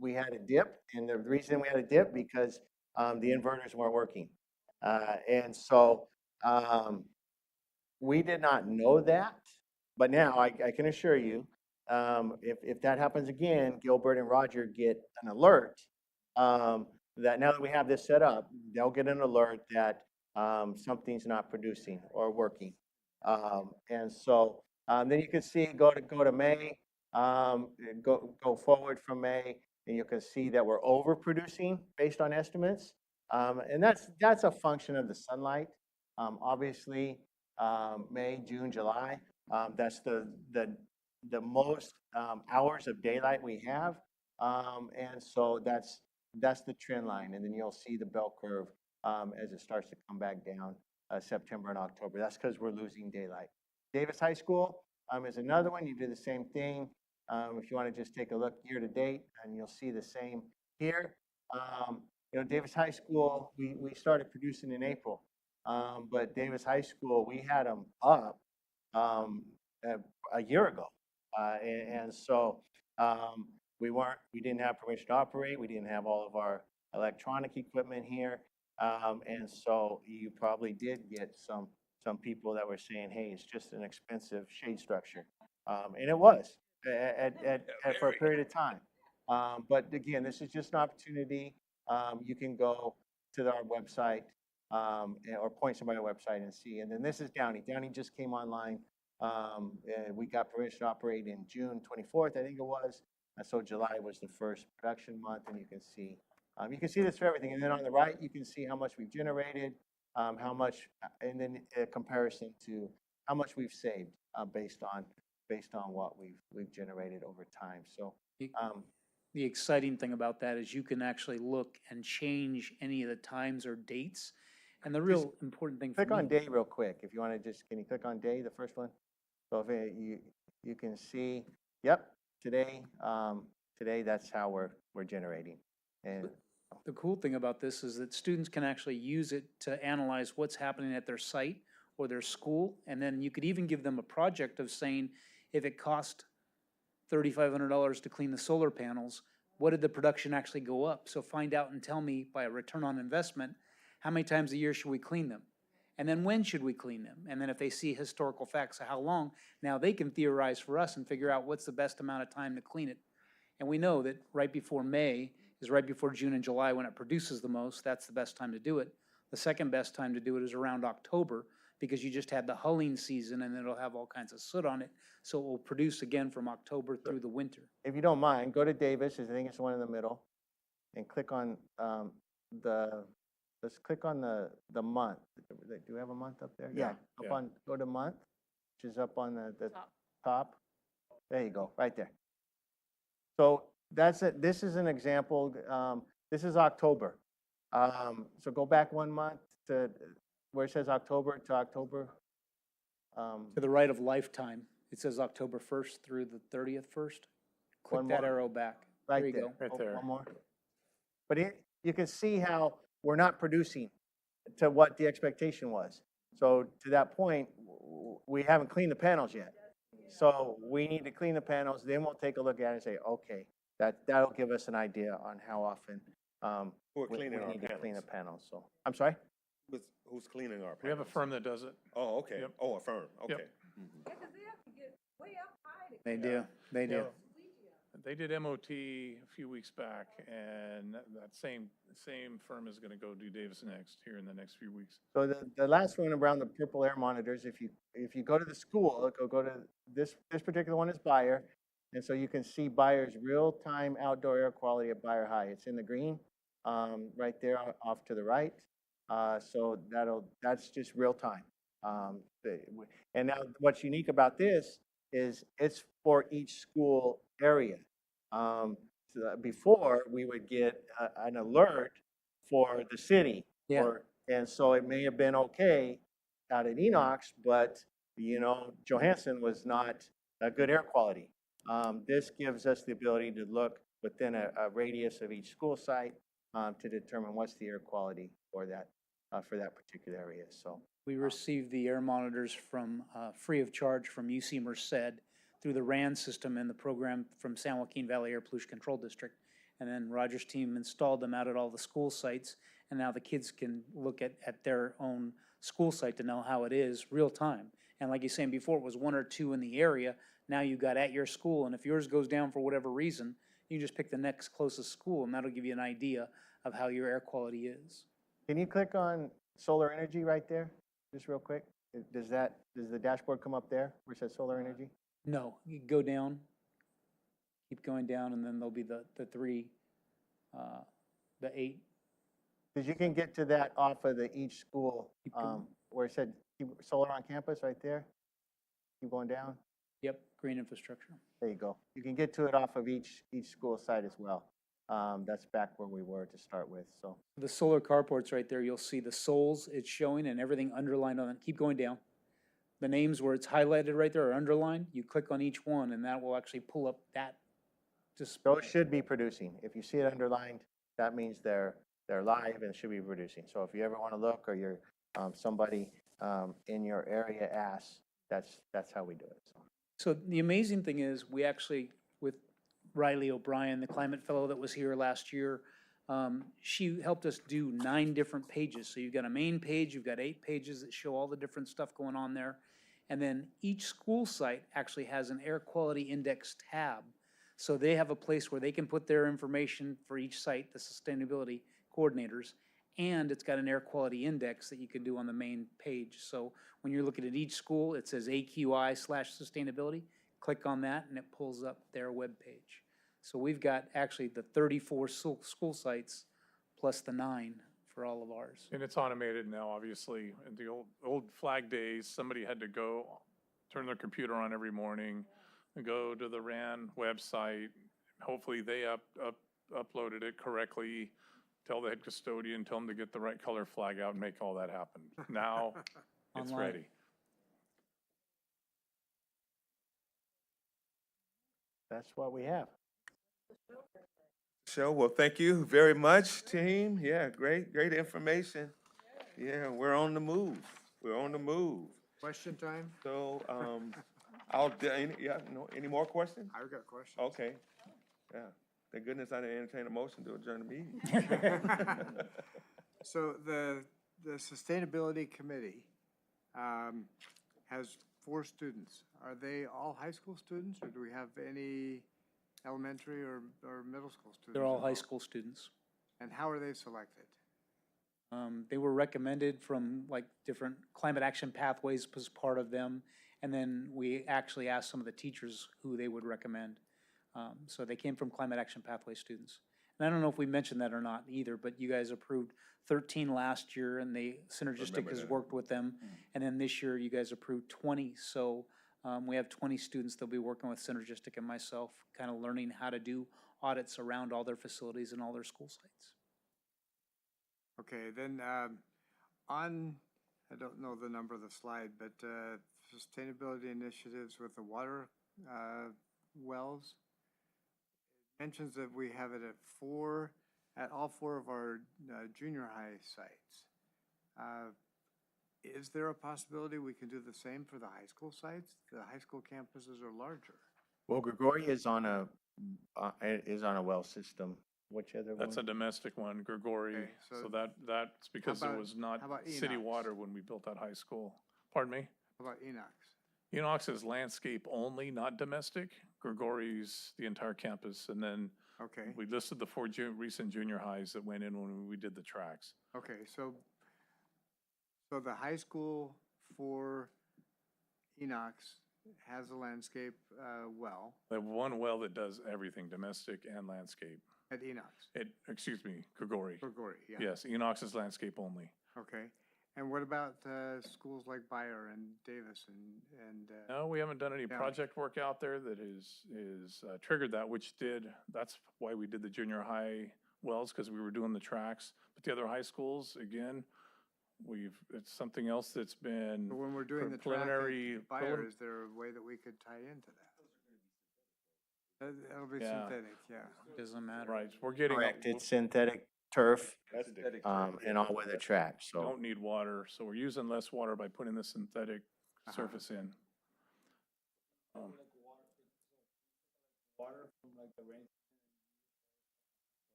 we had a dip, and the reason we had a dip because the inverters weren't working. And so we did not know that, but now I can assure you, if that happens again, Gilbert and Roger get an alert that now that we have this set up, they'll get an alert that something's not producing or working. And so then you can see, go to May, go forward from May, and you can see that we're overproducing based on estimates. And that's a function of the sunlight. Obviously, May, June, July, that's the most hours of daylight we have. And so that's the trend line. And then you'll see the bell curve as it starts to come back down September and October. That's because we're losing daylight. Davis High School is another one. You do the same thing. If you want to just take a look year to date, and you'll see the same here. You know, Davis High School, we started producing in April, but Davis High School, we had them up a year ago, and so we didn't have permission to operate. We didn't have all of our electronic equipment here, and so you probably did get some people that were saying, "Hey, it's just an expensive shade structure," and it was for a period of time. But again, this is just an opportunity. You can go to our website or point somebody to our website and see. And then this is Downey. Downey just came online. We got permission to operate in June 24th, I think it was. And so July was the first production month, and you can see this for everything. And then on the right, you can see how much we've generated, how much, and then a comparison to how much we've saved based on what we've generated over time. So The exciting thing about that is you can actually look and change any of the times or dates. And the real important thing for me. click on day real quick. If you want to can you click on day, the first one? So if you can see, yep, today that's how we're generating. And The cool thing about this is that students can actually use it to analyze what's happening at their site or their school. And then you could even give them a project of saying, if it cost $3,500 to clean the solar panels, what did the production actually go up? So find out and tell me by a return on investment, how many times a year should we clean them? And then when should we clean them? And then if they see historical facts of how long, now they can theorize for us and figure out what's the best amount of time to clean it. And we know that right before May is right before June and July when it produces the most. That's the best time to do it. The second best time to do it is around October, because you just had the hulling season and it'll have all kinds of soot on it. So it will produce again from October through the winter. If you don't mind, go to Davis, I think it's the one in the middle, and click on let's click on the month. Do we have a month up there? Yeah, Up yeah. on, go to month, which is up on the Top. top. There you go, right there. So that's it. This is an example. This is October. So go back 1 month to where it says October to October. To the right of lifetime, it says October 1st through the 30th first. Click One that more. arrow back. Right There you there. go. Right Oh, there. one more. But you can see how we're not producing to what the expectation was. So to that point, we haven't cleaned the panels yet. So we need to clean the panels, then we'll take a look at it and say, okay, that'll give us an idea on how often Who are we cleaning our need to clean the panels? panels. So, I'm sorry? Who's cleaning our panels? We have a firm that does it. Oh, okay. Yep. Oh, a firm, Yep. okay. They do, they do. They did MOT a few weeks back, and that same firm is gonna go do Davis next, here in the next few weeks. So the last one around the purple air monitors, if you go to the school, go to this particular one is Bayer. And so you can see Bayer's real-time outdoor air quality at Bayer High. It's in the green, right there off to the right. So that's just real time. And now what's unique about this is it's for each school area. So that before we would get an alert for the city. Yeah. And so it may have been okay out at Enox, but Johansson was not a good air quality. This gives us the ability to look within a radius of each school site to determine what's the air quality for that particular area. So We received the air monitors from, free of charge from UC Merced through the RAN system and the program from San Joaquin Valley Air Pollution Control District. And then Roger's team installed them out at all the school sites. And now the kids can look at their own school site to know how it is real time. And like you're saying before, it was 1 or 2 in the area. Now you got at your school, and if yours goes down for whatever reason, you just pick the next closest school, and that'll give you an idea of how your air quality is. can you click on solar energy right there, just real quick? Does the dashboard come up there where it says solar energy? No, you go down, keep going down, and then there'll be the 3, the 8. Because you can get to that off of each school, Keep going. where it said solar on campus right there. Keep going down. Yep, green infrastructure. There you go. You can get to it off of each school site as well. That's back where we were to start with, so. The solar carports right there, you'll see the sols it's showing and everything underlined on it. Keep going down. The names where it's highlighted right there are underlined. You click on each one and that will actually pull up that display. Those should be producing. If you see it underlined, that means they're live and should be producing. So if you ever want to look or you're, somebody in your area asks, that's how we do it, so. So the amazing thing is, we actually, with Riley O'Brien, the climate fellow that was here last year, she helped us do 9 different pages. So you've got a main page, you've got 8 pages that show all the different stuff going on there. And then each school site actually has an air quality index tab. So they have a place where they can put their information for each site, the sustainability coordinators, and it's got an air quality index that you can do on the main page. So when you're looking at each school, it says AQI/sustainability. Click on that and it pulls up their webpage. So we've got actually the 34 school sites plus the 9 for all of ours. And it's automated now, obviously. In the old flag days, somebody had to go, turn their computer on every morning, and go to the RAN website. Hopefully they uploaded it correctly, tell the head custodian, tell them to get the right color flag out and make all that happen. Now, it's Online. ready. That's what we have. So, well, thank you very much, team. Yeah, great information. Yeah, we're on the move. We're on the move. Question time? So, any more questions? I've got questions. Okay, yeah. Thank goodness I didn't entertain a motion to adjourn the meeting. So the Sustainability Committee has 4 students. Are they all high school students, or do we have any elementary or middle school students? They're all high involved? school students. And how are they selected? They were recommended from like different climate action pathways was part of them. And then we actually asked some of the teachers who they would recommend. So they came from climate action pathway students. And I don't know if we mentioned that or not either, but you guys approved 13 last year and they, Synergistic has worked with them. And then this year you guys approved 20. So we have 20 students that'll be working with Synergistic and myself, kind of learning how to do audits around all their facilities and all their school sites. Okay, then, I don't know the number of the slide, but, sustainability initiatives with the water, wells. Mentions that we have it at all four of our, junior high sites. Is there a possibility we can do the same for the high school sites? The high school campuses are larger. Well, Gregoria is on a well system. Which other one? That's a domestic one, Grigori. Okay, So so that's because it about- was not how about city Enox? water when we built that high school. Pardon me? How about Enox? Enox is landscape only, not domestic. Gregori's the entire campus. And then Okay, we listed the four recent junior highs that went in when we did the tracks. okay, so the high school for Enox has a landscape, well They have one well that does everything, domestic and landscape. at Enox, Excuse me, Grigori. Gregory, yeah. Yes, Enox is landscape only. Okay, and what about, schools like Bayer and Davis and, No, we haven't done any Yeah. project work out there that is triggered that, that's why we did the junior high wells, because we were doing the tracks. But the other high schools, again, it's something else that's been but when we're doing the track preliminary. at Bayer, is there a way that we could tie into that? That'll be Yeah. synthetic, yeah. Doesn't matter. Right, we're getting, Correct, it's synthetic turf, and all weather track, so. don't need water, so we're using less water by putting the synthetic Uh-huh. surface in.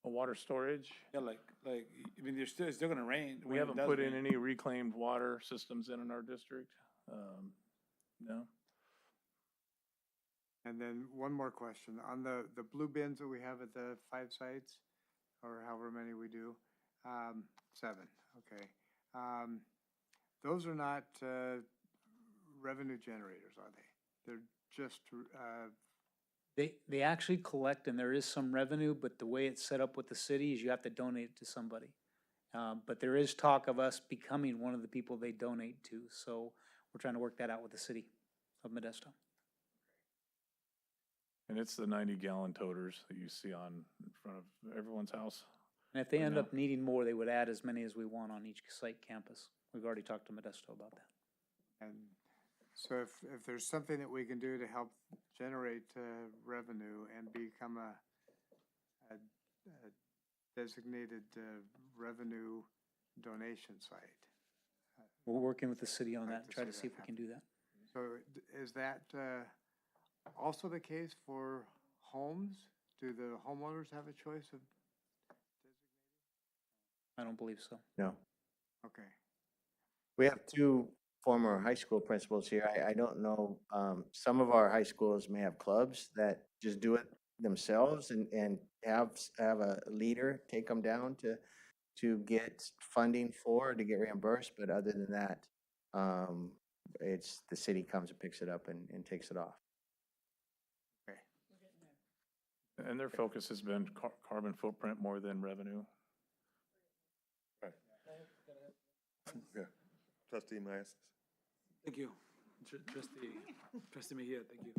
A water storage, Yeah, I mean, it's still gonna rain. we when it haven't does put in rain. any reclaimed water systems in our district. No. And then one more question, on the blue bins that we have at the 5 sites, or however many we do, 7, okay. Those are not, revenue generators, are they? They're just, They actually collect and there is some revenue, but the way it's set up with the city is you have to donate it to somebody. But there is talk of us becoming one of the people they donate to, so we're trying to work that out with the city of Modesto. And it's the 90-gallon toters that you see in front of everyone's house. And if they Right end now. up needing more, they would add as many as we want on each site campus. We've already talked to Modesto about that. and so if there's something that we can do to help generate, revenue and become a designated, revenue donation site. We're working with the city on Like that, and to try to see see that if we can do that. So is that, also the case for homes? Do the homeowners have a choice of, I don't believe so. No. okay. We have two former high school principals here. I don't know, some of our high schools may have clubs that just do it themselves and have a leader take them down to get funding to get reimbursed, but other than that, it's the city comes and picks it up and takes it off. And their focus has been carbon footprint more than revenue. Trustee Mathis. Thank you. Trustee Mejia, thank you.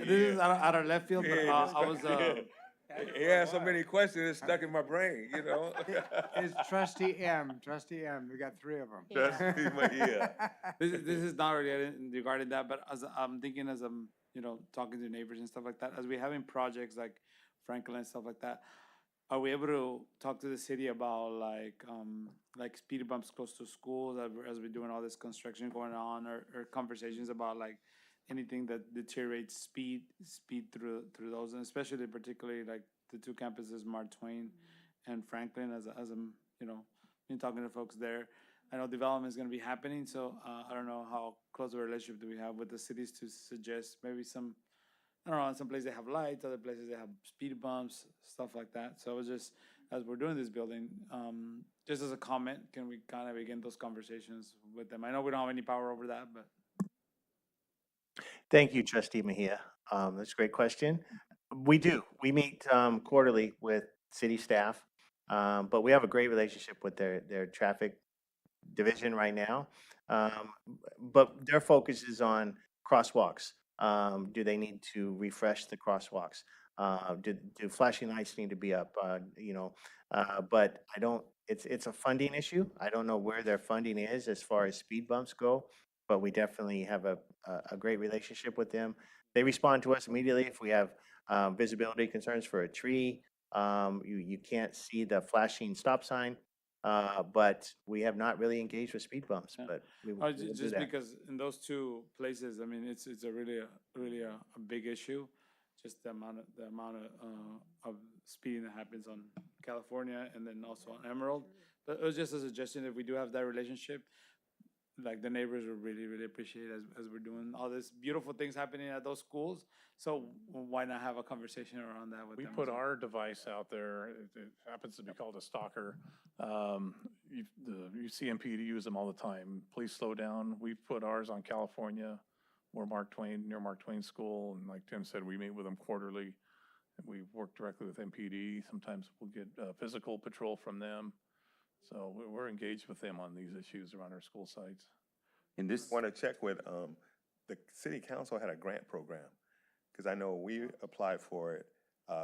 This is out of left field, but I was, He has so many questions, it's stuck in my brain, you know? It's Trustee M, we got 3 of them. Trustee Mejia. this is not really regarding that, but as I'm thinking, as I'm, talking to neighbors and stuff like that, as we're having projects like Franklin and stuff like that, are we able to talk to the city about like speed bumps close to schools as we're doing all this construction going on, or conversations about like anything that deteriorates speed through those, and especially particularly like the 2 campuses, Mark Twain and Franklin, as I'm, been talking to folks there. I know development is going to be happening, so I don't know how close of a relationship do we have with the cities to suggest maybe some, I don't know, some places they have lights, other places they have speed bumps, stuff like that. So it's just, as we're doing this building, just as a comment, can we kind of begin those conversations with them? I know we don't have any power over that, but. Thank you, trustee Mejia. That's a great question. We do. We meet quarterly with city staff, but we have a great relationship with their traffic division right now. But their focus is on crosswalks. Do they need to refresh the crosswalks? Do flashing lights need to be up? But I don't, it's a funding issue. I don't know where their funding is as far as speed bumps go, but we definitely have a great relationship with them. They respond to us immediately if we have visibility concerns for a tree. You can't see the flashing stop sign. But we have not really engaged with speed bumps, Yeah. but we Oh, will do just that. because in those two places, I mean, it's a really a big issue. Just the amount of speeding that happens on California and then also on Emerald. But it was just a suggestion, if we do have that relationship, like the neighbors would really appreciate as we're doing all this beautiful things happening at those schools. So why not have a conversation around that with We them? put as well? our device out there, it happens to be called a stalker. You see MPD use them all the time. Please slow down. We've put ours on California, near Mark Twain School, and like Tim said, we meet with them quarterly. And we work directly with MPD. Sometimes we'll get physical patrol from them. So we're engaged with them on these issues around our school sites. And this, Want to check with, the city council had a grant program, because I know we applied for it,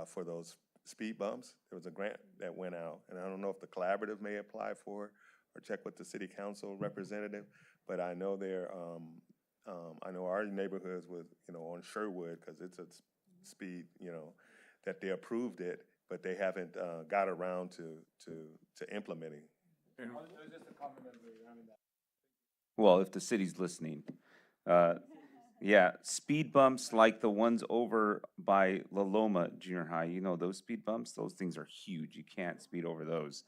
for those speed bumps. There was a grant that went out, and I don't know if the collaborative may apply for it or check with the city council representative, but I know I know our neighborhoods with, on Sherwood, because it's a speed, that they approved it, but they haven't, got around to implementing. well, if the city's listening, yeah, speed bumps like the ones over by La Loma Junior High, those speed bumps, those things are huge. You can't speed over those.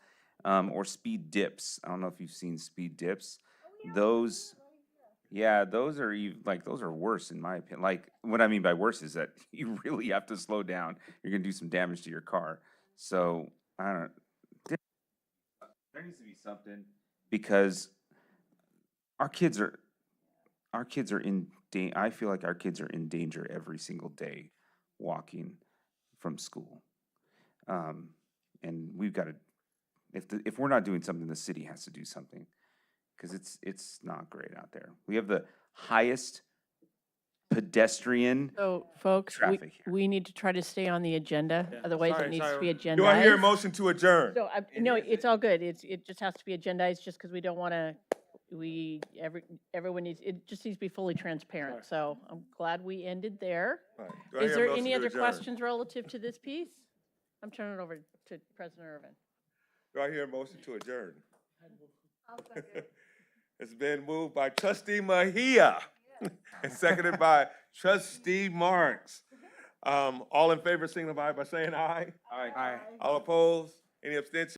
Or speed dips. I don't know if you've seen speed dips. Those, yeah, those are those are worse in my opinion. Like, what I mean by worse is that you really have to slow down. You're gonna do some damage to your car. So, I don't, there needs to be something, because our kids are I feel like our kids are in danger every single day walking from school. And we've got to, if we're not doing something, the city has to do something, because it's not great out there. We have the highest pedestrian So, folks, traffic here. we need to try to stay on the agenda, Yeah. otherwise Sorry, it needs to sorry. be agendized. Do I hear a motion to adjourn? So, no, it's all good. It just has to be agendized, just because we don't want to, everyone needs, it just needs to be fully transparent. So I'm glad we ended there. All right. Do I Is hear a there motion any to other adjourn? questions relative to this piece? I'm turning it over to President Irvin. Do I hear a motion to adjourn? It's been moved by trustee Mejia and seconded by trustee Marks. All in favor signify by saying aye. Aye. All opposed? Any abstentions?